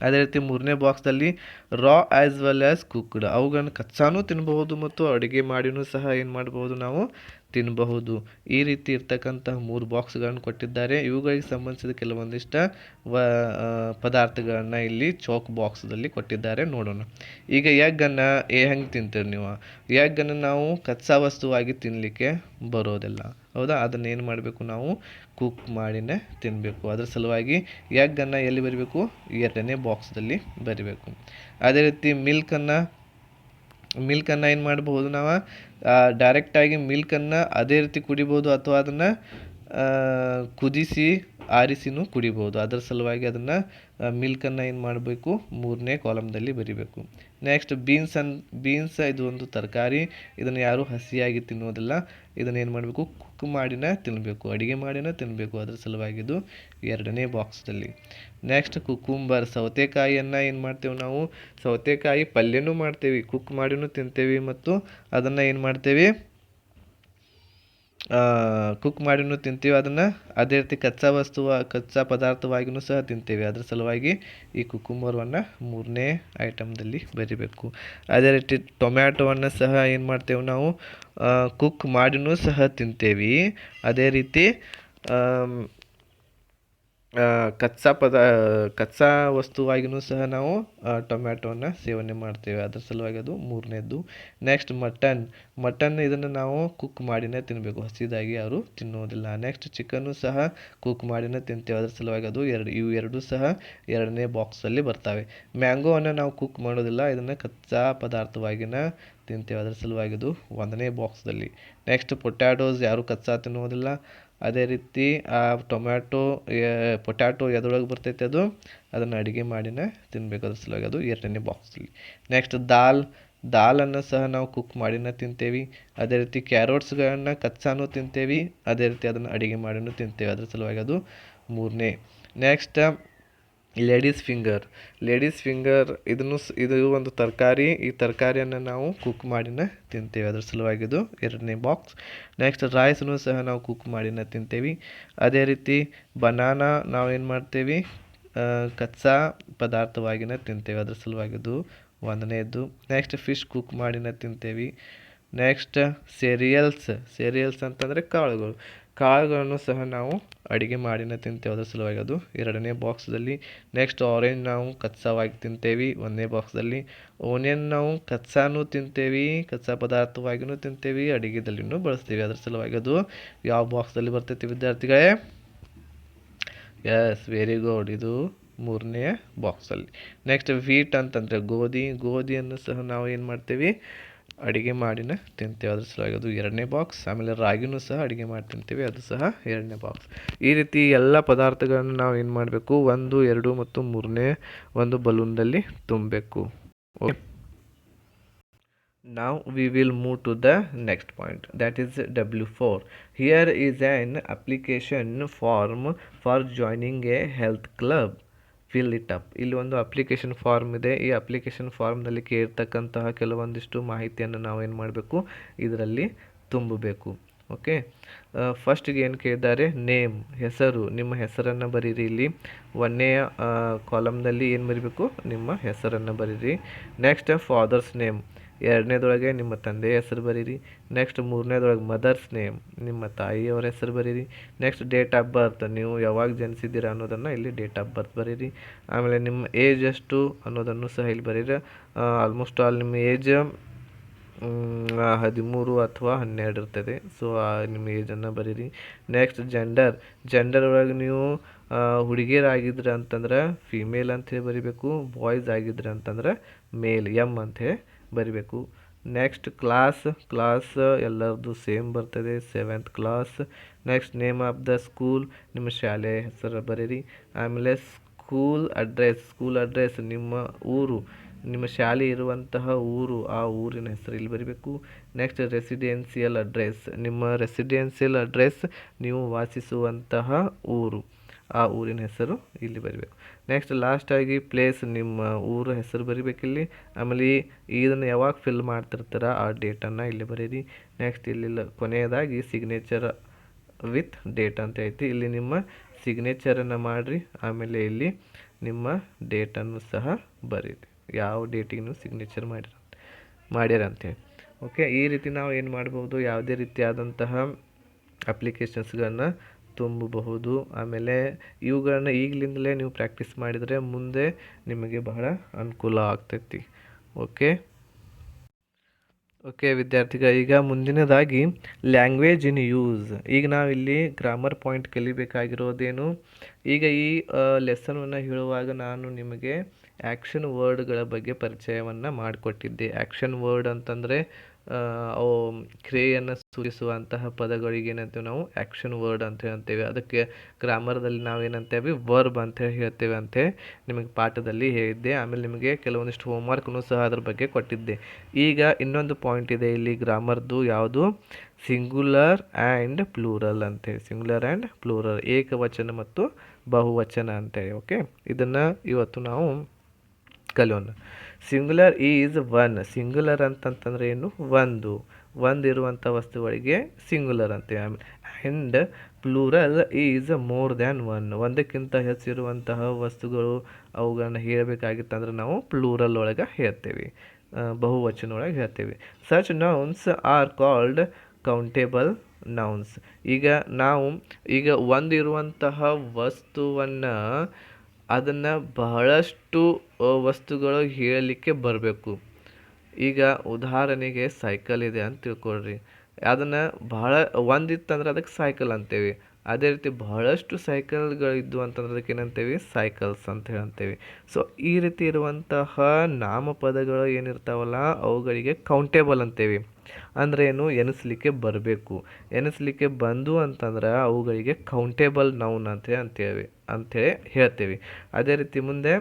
ಅದೇ ರೀತಿ 3ನೇ ಬಾಕ್ಸ್ದಲ್ಲಿ ರಾ ಆ್ಯಸ್ ವೆಲ್ ಆ್ಯಸ್ ಕುಕ್ಡ್, ಅವುಗಳನ್ನು ಕಚ್ಚಾನೂ ತಿನ್ನಬಹುದು ಮತ್ತು ಅಡುಗೆ ಮಾಡಿನೂ ಸಹ ಏನು ಮಾಡಬಹುದು, ನಾವು ತಿನ್ನಬಹುದು. ಈ ರೀತಿ ಇರ್ತಕ್ಕಂತಹ 3 ಬಾಕ್ಸ್ಗಳನ್ನು ಕೊಟ್ಟಿದ್ದಾರೆ. ಇವುಗಳಿಗೆ ಸಂಬಂಧಿಸಿದ ಕೆಲವೊಂದಿಷ್ಟು ಪದಾರ್ಥಗಳನ್ನು ಇಲ್ಲಿ ಚೌಕ್ ಬಾಕ್ಸ್ದಲ್ಲಿ ಕೊಟ್ಟಿದ್ದಾರೆ. ನೋಡೋಣ. ಈಗ ಎಗ್ಗನ್ನು ಹೆಂಗೆ ತಿಂತೀರಿ ನೀವು, ಎಗ್ಗನ್ನು ನಾವು ಕಚ್ಚಾ ವಸ್ತುವಾಗಿ ತಿನ್ನಲಿಕ್ಕೆ ಬರೋದಿಲ್ಲ, ಹೌದಾ. ಅದನ್ನು ಏನು ಮಾಡಬೇಕು, ನಾವು ಕುಕ್ ಮಾಡಿನೇ ತಿನ್ನಬೇಕು. ಅದರ ಸಲುವಾಗಿ ಎಗ್ಗನ್ನು ಎಲ್ಲಿ ಬರಿಬೇಕು, 2ನೇ ಬಾಕ್ಸ್ದಲ್ಲಿ ಬರಿಬೇಕು. ಅದೇ ರೀತಿ ಮಿಲ್ಕನ್ನು ಏನು ಮಾಡಬಹುದು, ನಾವು ಡೈರೆಕ್ಟಾಗಿ ಮಿಲ್ಕನ್ನು ಅದೇ ರೀತಿ ಕುಡಿಬೋದು ಅಥವಾ ಅದನ್ನು ಕುದಿಸಿ ಆರಿಸಿನೂ ಕುಡಿಬೋದು. ಅದರ ಸಲುವಾಗಿ ಅದನ್ನು ಮಿಲ್ಕನ್ನು ಏನು ಮಾಡಬೇಕು, 3ನೇ ಕಾಲಮ್ದಲ್ಲಿ ಬರಿಬೇಕು. ನೆಕ್ಸ್ಟ್ ಬೀನ್ಸ್ ಇದು ಒಂದು ತರಕಾರಿ. ಇದನ್ನು ಯಾರೂ ಹಸಿಯಾಗಿ ತಿನ್ನೋದಿಲ್ಲ. ಇದನ್ನು ಏನು ಮಾಡಬೇಕು, ಕುಕ್ ಮಾಡಿನೇ ತಿನ್ನಬೇಕು, ಅಡುಗೆ ಮಾಡಿನೇ ತಿನ್ನಬೇಕು. ಅದರ ಸಲುವಾಗಿ ಇದು 2ನೇ ಬಾಕ್ಸ್ದಲ್ಲಿ. ನೆಕ್ಸ್ಟ್ ಕುಕುಂಬರ್, ಸೌತೆಕಾಯಿಯನ್ನು ಏನು ಮಾಡ್ತೇವೆ ನಾವು, ಸೌತೆಕಾಯಿ ಪಲ್ಯನೂ ಮಾಡ್ತೇವೆ, ಕುಕ್ ಮಾಡಿನೂ ತಿಂತೇವೆ ಮತ್ತು ಅದನ್ನು ಏನು ಮಾಡ್ತೇವೆ, ಕುಕ್ ಮಾಡಿನೂ ತಿಂತೀವಿ. ಅದನ್ನು ಅದೇ ರೀತಿ ಕಚ್ಚಾ ಪದಾರ್ಥವಾಗಿಯೂ ಸಹ ತಿಂತೇವೆ. ಅದರ ಸಲುವಾಗಿ ಈ ಕುಕುಂಬರವನ್ನು 3ನೇ ಐಟಮ್ದಲ್ಲಿ ಬರಿಬೇಕು. ಅದೇ ರೀತಿ ಟೊಮ್ಯಾಟೊವನ್ನು ಸಹ ಏನು ಮಾಡ್ತೇವೆ ನಾವು, ಕುಕ್ ಮಾಡಿನೂ ಸಹ ತಿಂತೇವೆ. ಅದೇ ರೀತಿ ಕಚ್ಚಾ ವಸ್ತುವಾಗಿಯೂ ಸಹ ನಾವು ಟೊಮ್ಯಾಟೋವನ್ನು ಸೇವನೆ ಮಾಡ್ತೇವೆ. ಅದರ ಸಲುವಾಗಿ ಅದು 3ನೇದ್ದು. ನೆಕ್ಸ್ಟ್ ಮಟನ್ ಇದನ್ನು ನಾವು ಕುಕ್ ಮಾಡಿನೇ ತಿನ್ನಬೇಕು, ಹಸಿದಾಗಿ ಯಾರು ತಿನ್ನೋದಿಲ್ಲ. ನೆಕ್ಸ್ಟ್ ಚಿಕನ್ನು ಸಹ ಕುಕ್ ಮಾಡಿನೇ ತಿಂತೇವೆ. ಅದರ ಸಲುವಾಗಿ ಅದು ಇವು ಎರಡೂ ಸಹ 2ನೇ ಬಾಕ್ಸಲ್ಲಿ ಬರ್ತವೆ. ಮ್ಯಾಂಗೋವನ್ನು ನಾವು ಕುಕ್ ಮಾಡೋದಿಲ್ಲ, ಇದನ್ನು ಕಚ್ಚಾ ಪದಾರ್ಥವಾಗಿನ ತಿಂತೇವೆ. ಅದರ ಸಲುವಾಗಿ ಅದು 1ನೇ ಬಾಕ್ಸ್ದಲ್ಲಿ. ನೆಕ್ಸ್ಟ್ ಪೊಟ್ಯಾಟೋಸ್ ಯಾರು ಕಚ್ಚಾ ತಿನ್ನೋದಿಲ್ಲ. ಅದೇ ರೀತಿ ಆ ಪೊಟ್ಯಾಟೊ ಎದ್ರೊಳಗೆ ಬರ್ತೈತೆ, ಅದನ್ನು ಅಡುಗೆ ಮಾಡಿನೇ ತಿನ್ನಬೇಕು. ಅದ್ರ ಸಲುವಾಗಿ ಅದು 2ನೇ ಬಾಕ್ಸಲ್ಲಿ. ನೆಕ್ಸ್ಟ್ ದಾಲನ್ನು ಸಹ ನಾವು ಕುಕ್ ಮಾಡಿನೇ ತಿಂತೇವೆ. ಅದೇ ರೀತಿ ಕ್ಯಾರೋಟ್ಸ್ಗಳನ್ನು ಕಚ್ಚಾನೂ ತಿಂತೇವೆ, ಅದೇ ರೀತಿ ಅದನ್ನು ಅಡುಗೆ ಮಾಡಿನೂ ತಿಂತೇವೆ. ಅದ್ರ ಸಲುವಾಗಿ ಅದು 3ನೇ. ನೆಕ್ಸ್ಟ್ ಲೇಡೀಸ್ ಫಿಂಗರ್ ಇದು ಒಂದು ತರಕಾರಿ. ಈ ತರಕಾರಿಯನ್ನು ನಾವು ಕುಕ್ ಮಾಡಿನೇ ತಿಂತೇವೆ. ಅದ್ರ ಸಲುವಾಗಿ ಇದು 2ನೇ ಬಾಕ್ಸ್. ನೆಕ್ಸ್ಟ್ ರೈಸನ್ನು ಸಹ ನಾವು ಕುಕ್ ಮಾಡಿನೇ ತಿಂತೇವೆ. ಅದೇ ರೀತಿ ಬನಾನಾ ನಾವು ಏನು ಮಾಡ್ತೇವೆ, ಕಚ್ಚಾ ಪದಾರ್ಥವಾಗಿನ ತಿಂತೇವೆ, ಅದ್ರ ಸಲುವಾಗಿದ್ದು ಒಂದನೇದು. ನೆಕ್ಸ್ಟ್ ಫಿಶ್ ಕುಕ್ ಮಾಡಿನ ತಿಂತೇವೆ. ನೆಕ್ಸ್ಟ್ ಸೇರಿಯಲ್ಸ್ ಅಂತಂದರೆ ಕಾಳುಗಳನ್ನು ಸಹ ನಾವು ಅಡುಗೆ ಮಾಡಿನ ತಿಂತೇವೆ, ಅದ್ರ ಸಲುವಾಗಿ ಅದು ಎರಡನೇ ಬಾಕ್ಸ್ದಲ್ಲಿ. ನೆಕ್ಸ್ಟ್ ಆರೆಂಜ್ ನಾವು ಕಚ್ಚಾವಾಗಿ ತಿಂತೇವೆ ಒಂದನೇ ಬಾಕ್ಸ್ದಲ್ಲಿ. ಓನಿಯನ್ ನಾವು ಕಚ್ಚಾನೂ ತಿಂತೇವೆ, ಕಚ್ಚಾ ಪದಾರ್ಥವಾಗಿಯೂ ತಿಂತೇವೆ, ಅಡುಗೆದಲ್ಲಿನೂ ಬಳಸ್ತೀವಿ, ಅದ್ರ ಸಲುವಾಗಿ ಅದು ಯಾವ ಬಾಕ್ಸ್ದಲ್ಲಿ ಬರ್ತೈತಿ ವಿದ್ಯಾರ್ಥಿಗಳೇ? ಎಸ್, ವೆರಿ ಗುಡ್, ಇದು ಮೂರನೇ ಬಾಕ್ಸಲ್ಲಿ. ನೆಕ್ಸ್ಟ್ ವೀಟ್ ಅಂತಂದರೆ ಗೋಧಿಯನ್ನು ಸಹ ನಾವು ಏನು ಮಾಡ್ತೇವೆ? ಅಡುಗೆ ಮಾಡಿನ ತಿಂತೇವೆ, ಅದ್ರ ಸಲುವಾಗಿ ಅದು ಎರಡನೇ ಬಾಕ್ಸ್. ಆಮೇಲೆ ರಾಗಿನೂ ಸಹ ಅಡುಗೆ ಮಾಡಿ ತಿಂತೇವೆ, ಅದು ಸಹ ಎರಡನೇ ಬಾಕ್ಸ್. ಈ ರೀತಿ ಎಲ್ಲ ಪದಾರ್ಥಗಳನ್ನು ನಾವು ಏನು ಮಾಡಬೇಕು? 1, 2 ಮತ್ತು 3ನೇ ಒಂದು ಬಲೂನ್ದಲ್ಲಿ ತುಂಬಬೇಕು. Okay, now we will move to the next point, that is W4. Here is an application form for joining a health club. Fill it up. ಇಲ್ಲಿ ಒಂದು ಅಪ್ಲಿಕೇಶನ್ ಫಾರ್ಮ್ ಇದೆ. ಈ ಅಪ್ಲಿಕೇಶನ್ ಫಾರ್ಮ್ನಲ್ಲಿ ಕೇಳ್ತಕ್ಕಂತಹ ಕೆಲವೊಂದಿಷ್ಟು ಮಾಹಿತಿಯನ್ನು ನಾವು ಏನು ಮಾಡಬೇಕು? ಇದರಲ್ಲಿ ತುಂಬಬೇಕು. ಓಕೆ, ಫಸ್ಟಿಗೆ ಏನು ಕೇಳಿದ್ದಾರೆ? ನೇಮ್, ಹೆಸರು, ನಿಮ್ಮ ಹೆಸರನ್ನು ಬರೀರಿ. ಇಲ್ಲಿ ಒಂದನೆಯ ಕಾಲಮ್ನಲ್ಲಿ ಏನು ಬರೀಬೇಕು? ನಿಮ್ಮ ಹೆಸರನ್ನು ಬರೀರಿ. ನೆಕ್ಸ್ಟ್ ಫಾದರ್ಸ್ ನೇಮ್, ಎರಡನೇದೊಳಗೆ ನಿಮ್ಮ ತಂದೆಯ ಹೆಸರು ಬರೀರಿ. ನೆಕ್ಸ್ಟ್ ಮೂರನೇದೊಳಗೆ ಮದರ್ಸ್ ನೇಮ್, ನಿಮ್ಮ ತಾಯಿಯವರ ಹೆಸರು ಬರೀರಿ. ನೆಕ್ಸ್ಟ್ ಡೇಟ್ ಆಫ್ ಬರ್ತ್, ನೀವು ಯಾವಾಗ ಜನಿಸಿದ್ದೀರಾ ಅನ್ನೋದನ್ನು ಇಲ್ಲಿ ಡೇಟ್ ಆಫ್ ಬರ್ತ್ ಬರೀರಿ. ಆಮೇಲೆ ನಿಮ್ಮ ಏಜ್ ಎಷ್ಟು ಅನ್ನೋದನ್ನು ಸಹ ಇಲ್ಲಿ ಬರೀರಿ. ಆಲ್ಮೋಸ್ಟ್ ಆಲ್ ನಿಮ್ಮ ಏಜ್ 13 ಅಥವಾ 12 ಇರ್ತದೆ. ಸೊ ನಿಮ್ಮ ಏಜನ್ನು ಬರೀರಿ. ನೆಕ್ಸ್ಟ್ ಜೆಂಡರ್ ಒಳಗೆ ನೀವು ಹುಡುಗಿಯರಾಗಿದ್ರೆ ಅಂತಂದ್ರೆ ಫಿಮೇಲ್ ಅಂಥೇಳಿ ಬರೀಬೇಕು. ಬಾಯ್ಸ್ ಆಗಿದ್ರೆ ಅಂತಂದ್ರೆ ಮೇಲ್, ಎಮ್ ಅಂಥೇಳಿ ಬರಿಬೇಕು. ನೆಕ್ಸ್ಟ್ ಕ್ಲಾಸ್ ಎಲ್ಲರದ್ದು ಸೇಮ್ ಬರ್ತದೆ, 7th class. Next name of the school, ನಿಮ್ಮ ಶಾಲೆಯ ಹೆಸರು ಬರೀರಿ. ಆಮೇಲೆ ಸ್ಕೂಲ್ ಅಡ್ರೆಸ್, ನಿಮ್ಮ ಊರು, ನಿಮ್ಮ ಶಾಲೆ ಇರುವಂತಹ ಊರು, ಆ ಊರಿನ ಹೆಸರು ಇಲ್ಲಿ ಬರೀಬೇಕು. ನೆಕ್ಸ್ಟ್ ರೆಸಿಡೆನ್ಸಿಯಲ್ ಅಡ್ರೆಸ್, ನಿಮ್ಮ ರೆಸಿಡೆನ್ಸಿಯಲ್ ಅಡ್ರೆಸ್ ನೀವು ವಾಸಿಸುವಂತಹ ಊರು, ಆ ಊರಿನ ಹೆಸರು ಇಲ್ಲಿ ಬರೀಬೇಕು. ನೆಕ್ಸ್ಟ್ ಲಾಸ್ಟಾಗಿ ಪ್ಲೇಸ್, ನಿಮ್ಮ ಊರ ಹೆಸರು ಬರೀಬೇಕಿಲ್ಲಿ. ಆಮೇಲೆ ಇದನ್ನು ಯಾವಾಗ ಫಿಲ್ ಮಾಡ್ತಿರ್ತಾರ ಆ ಡೇಟನ್ನು ಇಲ್ಲಿ ಬರೀರಿ. ನೆಕ್ಸ್ಟ್ ಇಲ್ಲಿ ಕೊನೆಯದಾಗಿ ಸಿಗ್ನೇಚರ್ ವಿತ್ ಡೇಟ್ ಅಂತ ಐತಿ, ಇಲ್ಲಿ ನಿಮ್ಮ ಸಿಗ್ನೇಚರನ್ನು ಮಾಡಿರಿ. ಆಮೇಲೆ ಇಲ್ಲಿ ನಿಮ್ಮ ಡೇಟನ್ನು ಸಹ ಬರೀರಿ, ಯಾವ ಡೇಟಿಗೆ ನೀವು ಸಿಗ್ನೇಚರ್ ಮಾಡ್ಯಾರ ಅಂತೇಳಿ. ಓಕೆ, ಈ ರೀತಿ ನಾವು ಏನು ಮಾಡ್ಬೋದು? ಯಾವುದೇ ರೀತಿಯಾದಂತಹ ಅಪ್ಲಿಕೇಶನ್ಸ್ಗಳನ್ನು ತುಂಬಬಹುದು. ಆಮೇಲೆ ಇವುಗಳನ್ನ ಈಗಲಿಂದಲೇ ನೀವು ಪ್ರಾಕ್ಟೀಸ್ ಮಾಡಿದರೆ ಮುಂದೆ ನಿಮಗೆ ಬಹಳ ಅನುಕೂಲ ಆಗ್ತೈತಿ. ಓಕೆ ವಿದ್ಯಾರ್ಥಿಗಳು, ಈಗ ಮುಂದಿನದಾಗಿ ಲ್ಯಾಂಗ್ವೇಜ್ ಇನ್ ಯೂಸ್. ಈಗ ನಾವಿಲ್ಲಿ ಗ್ರಾಮರ್ ಪಾಯಿಂಟ್ ಕಲಿಬೇಕಾಗಿರೋದೇನು? ಈಗ ಈ ಲೆಸನನ್ನು ಹೇಳುವಾಗ ನಾನು ನಿಮಗೆ ಆ್ಯಕ್ಷನ್ ವರ್ಡ್ಗಳ ಬಗ್ಗೆ ಪರಿಚಯವನ್ನು ಮಾಡಿಕೊಟ್ಟಿದ್ದೆ. ಆ್ಯಕ್ಷನ್ ವರ್ಡ್ ಅಂತಂದರೆ ಅವು ಕ್ರಿಯೆಯನ್ನು ಸೂಚಿಸುವಂತಹ ಪದಗಳಿಗೆ ಏನಂತೇವೆ ನಾವು? ಆ್ಯಕ್ಷನ್ ವರ್ಡ್ ಅಂತ ಹೇಳ್ತೇವೆ. ಅದಕ್ಕೆ ಗ್ರಾಮರ್ದಲ್ಲಿ ನಾವು ಏನಂತೇವೆ? ವರ್ಬ್ ಅಂತ ಹೇಳ್ತೇವೆ ಅಂತೇಳಿ ನಿಮಗೆ ಪಾಠದಲ್ಲಿ ಹೇಳಿದ್ದೆ. ಆಮೇಲೆ ನಿಮಗೆ ಕೆಲವೊಂದಿಷ್ಟು ಹೋಮ್ವರ್ಕ್ನೂ ಸಹ ಅದ್ರ ಬಗ್ಗೆ ಕೊಟ್ಟಿದ್ದೆ. ಈಗ ಇನ್ನೊಂದು ಪಾಯಿಂಟ್ ಇದೆ ಇಲ್ಲಿ ಗ್ರಾಮರ್ದು, ಯಾವುದು? ಸಿಂಗುಲರ್ ಆ್ಯಂಡ್ ಪ್ಲೂರಲ್ ಅಂತೇಳಿ. ಸಿಂಗುಲರ್ ಆ್ಯಂಡ್ ಪ್ಲೂರಲ್, ಏಕವಚನ ಮತ್ತು ಬಹುವಚನ ಅಂತೇಳಿ. ಓಕೆ, ಇದನ್ನು ಇವತ್ತು ನಾವು ಕಲಿಯೋಣ. Singular is one. ಸಿಂಗುಲರ್ ಅಂತಂತಂದ್ರೆ ಏನು? ಒಂದು ಇರುವಂಥ ವಸ್ತುಗಳಿಗೆ ಸಿಂಗುಲರ್ ಅಂತೇವೆ. And plural is more than one. ಒಂದಕ್ಕಿಂತ ಹೆಚ್ಚಿರುವಂತಹ ವಸ್ತುಗಳು ಅವುಗಳನ್ನ ಹೇಳಬೇಕಾಗಿತ್ತಂದ್ರೆ ನಾವು ಪ್ಲೂರಲ್ ಒಳಗೆ ಹೇಳ್ತೇವೆ, ಬಹುವಚನ ಒಳಗೆ ಹೇಳ್ತೇವೆ. Such nouns are called countable nouns. ಈಗ ಒಂದಿರುವಂತಹ ವಸ್ತುವನ್ನು ಅದನ್ನು ಬಹಳಷ್ಟು ವಸ್ತುಗಳು ಹೇಳಲಿಕ್ಕೆ ಬರಬೇಕು. ಈಗ ಉದಾಹರಣೆಗೆ ಸೈಕಲ್ ಇದೆ ಅಂತ ತಿಳ್ಕೊಳ್ರಿ, ಅದನ್ನು ಒಂದಿತ್ತಂದ್ರೆ ಅದಕ್ಕೆ ಸೈಕಲ್ ಅಂತೇವೆ. ಅದೇ ರೀತಿ ಬಹಳಷ್ಟು ಸೈಕಲ್ಗಳಿದ್ದು ಅಂತಂದ್ರೆ ಅದಕ್ಕೆ ಏನಂತೇವೆ? ಸೈಕಲ್ಸ್ ಅಂತ ಹೇಳ್ತೇವೆ. ಸೊ ಈ ರೀತಿ ಇರುವಂತಹ ನಾಮಪದಗಳು ಏನಿರ್ತಾವಲ್ಲ ಅವುಗಳಿಗೆ ಕೌಂಟೇಬಲ್ ಅಂತೇವೆ. ಅಂದರೆ ಏನು? ಎನಿಸ್ಲಿಕ್ಕೆ ಬರಬೇಕು. ಎನಿಸ್ಲಿಕ್ಕೆ ಬಂದು ಅಂತಂದ್ರೆ ಅವುಗಳಿಗೆ ಕೌಂಟೇಬಲ್ ನೌನ್ ಅಂತೇಳಿ ಹೇಳ್ತೇವೆ. ಅದೇ ರೀತಿ ಮುಂದೆ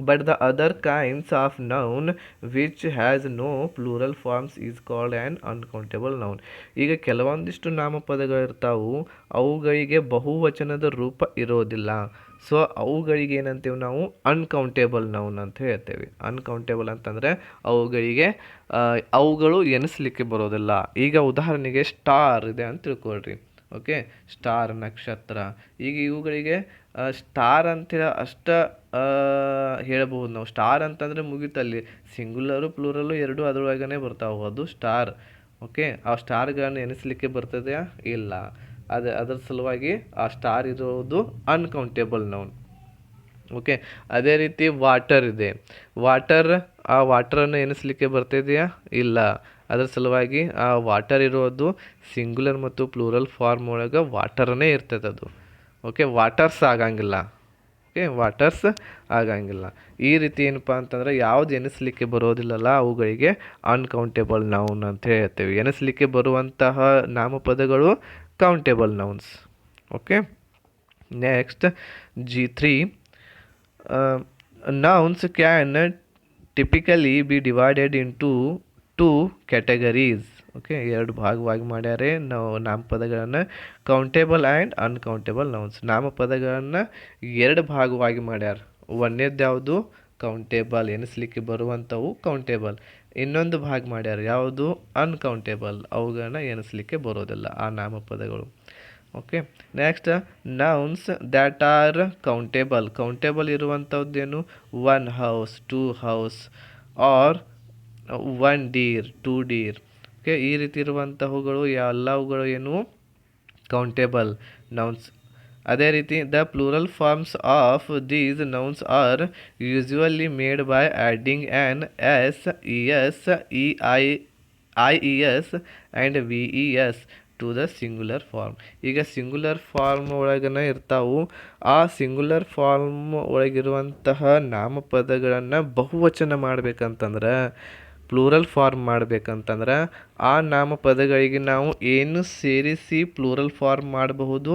but the other kinds of noun which has no plural forms is called an uncountable noun. ಈಗ ಕೆಲವೊಂದಿಷ್ಟು ನಾಮಪದಗಳಿರ್ತಾವು, ಅವುಗಳಿಗೆ ಬಹುವಚನದ ರೂಪ ಇರೋದಿಲ್ಲ. ಸೊ ಅವುಗಳಿಗೆ ಏನಂತೇವೆ ನಾವು? ಅನ್ಕೌಂಟೇಬಲ್ ನೌನ್ ಅಂತ ಹೇಳ್ತೇವೆ. ಅನ್ಕೌಂಟೇಬಲ್ ಅಂತಂದರೆ ಅವುಗಳು ಎನಿಸ್ಲಿಕ್ಕೆ ಬರೋದಿಲ್ಲ. ಈಗ ಉದಾಹರಣೆಗೆ ಸ್ಟಾರ್ ಇದೆ ಅಂತ ತಿಳ್ಕೊಳ್ರಿ. ಓಕೆ, ಸ್ಟಾರ್ ನಕ್ಷತ್ರ. ಈಗ ಇವುಗಳಿಗೆ ಸ್ಟಾರ್ ಅಂತೇಳಿ ಹೇಳ್ಬೋದು ನಾವು. ಸ್ಟಾರ್ ಅಂತಂದರೆ ಮುಗಿತಲ್ಲಿ, ಸಿಂಗುಲರು ಪ್ಲೂರಲ್ಲು ಎರಡೂ ಅದರೊಳಗನೆ ಬರ್ತಾವೆ, ಅದು ಸ್ಟಾರ್. ಓಕೆ, ಆ ಸ್ಟಾರ್ಗಳನ್ನು ಎನಿಸ್ಲಿಕ್ಕೆ ಬರ್ತದೆಯಾ? ಇಲ್ಲ. ಅದರ ಸಲುವಾಗಿ ಆ ಸ್ಟಾರ್ ಇರೋದು ಅನ್ಕೌಂಟೇಬಲ್ ನೌನ್. ಓಕೆ, ಅದೇ ರೀತಿ ವಾಟರ್ ಇದೆ. ಆ ವಾಟರನ್ನು ಎನಿಸ್ಲಿಕ್ಕೆ ಬರ್ತಿದೆಯಾ? ಇಲ್ಲ. ಅದರ ಸಲುವಾಗಿ ಆ ವಾಟರ್ ಇರೋದು ಸಿಂಗುಲರ್ ಮತ್ತು ಪ್ಲೂರಲ್ ಫಾರ್ಮ್ ಒಳಗೆ ವಾಟರನ್ನೇ ಇರ್ತದೆ ಅದು. ಓಕೆ, ವಾಟರ್ಸ್ ಆಗಂಗಿಲ್ಲ. ಓಕೆ, ವಾಟರ್ಸ್ ಆಗಂಗಿಲ್ಲ. ಈ ರೀತಿ ಏನಪ್ಪ ಅಂತಂದರೆ ಯಾವ್ದು ಎನಿಸ್ಲಿಕ್ಕೆ ಬರೋದಿಲ್ಲಲ್ಲ ಅವುಗಳಿಗೆ ಅನ್ಕೌಂಟೇಬಲ್ ನೌನ್ ಅಂತ ಹೇಳ್ತೇವೆ. ಎನಿಸ್ಲಿಕ್ಕೆ ಬರುವಂತಹ ನಾಮಪದಗಳು countable nouns. Okay, next G3. Nouns can typically be divided into two categories. ಓಕೆ, ಎರಡು ಭಾಗವಾಗಿ ಮಾಡ್ಯಾರೆ ನಾವು ನಾಮಪದಗಳನ್ನು, ಕೌಂಟೇಬಲ್ ಆ್ಯಂಡ್ ಅನ್ಕೌಂಟೇಬಲ್ ನೌನ್ಸ್. ನಾಮಪದಗಳನ್ನು ಎರಡು ಭಾಗವಾಗಿ ಮಾಡ್ಯಾರ. ಒಂದೇದು ಯಾವುದು? ಕೌಂಟೇಬಲ್, ಎನಿಸ್ಲಿಕ್ಕೆ ಬರುವಂಥವು ಕೌಂಟೇಬಲ್. ಇನ್ನೊಂದು ಭಾಗ ಮಾಡ್ಯಾರ ಯಾವುದು? ಅನ್ಕೌಂಟೇಬಲ್, ಅವುಗಳನ್ನ ಎನಿಸ್ಲಿಕ್ಕೆ ಬರೋದಿಲ್ಲ ಆ ನಾಮಪದಗಳು. Okay, next nouns that are countable ಇರುವಂಥದ್ದೇನು? 1 house, 2 house, or 1 deer, 2 deer. Okay, ಈ ರೀತಿ ಇರುವಂತಹವುಗಳು ಎಲ್ಲವುಗಳು ಏನು? Countable nouns. ಅದೇ ರೀತಿ the plural forms of these nouns are usually made by adding an S, E S, E I E S and V E S to the singular form. ಈಗ ಸಿಂಗುಲರ್ ಫಾರ್ಮ್ ಒಳಗನೆ ಇರ್ತಾವು. ಆ ಸಿಂಗುಲರ್ ಫಾರ್ಮ್ ಒಳಗಿರುವಂತಹ ನಾಮಪದಗಳನ್ನು ಬಹುವಚನ ಮಾಡ್ಬೇಕಂತಂದ್ರೆ, ಪ್ಲೂರಲ್ ಫಾರ್ಮ್ ಮಾಡ್ಬೇಕಂತಂದ್ರೆ ಆ ನಾಮಪದಗಳಿಗೆ ನಾವು ಏನು ಸೇರಿಸಿ ಪ್ಲೂರಲ್ ಫಾರ್ಮ್ ಮಾಡಬಹುದು?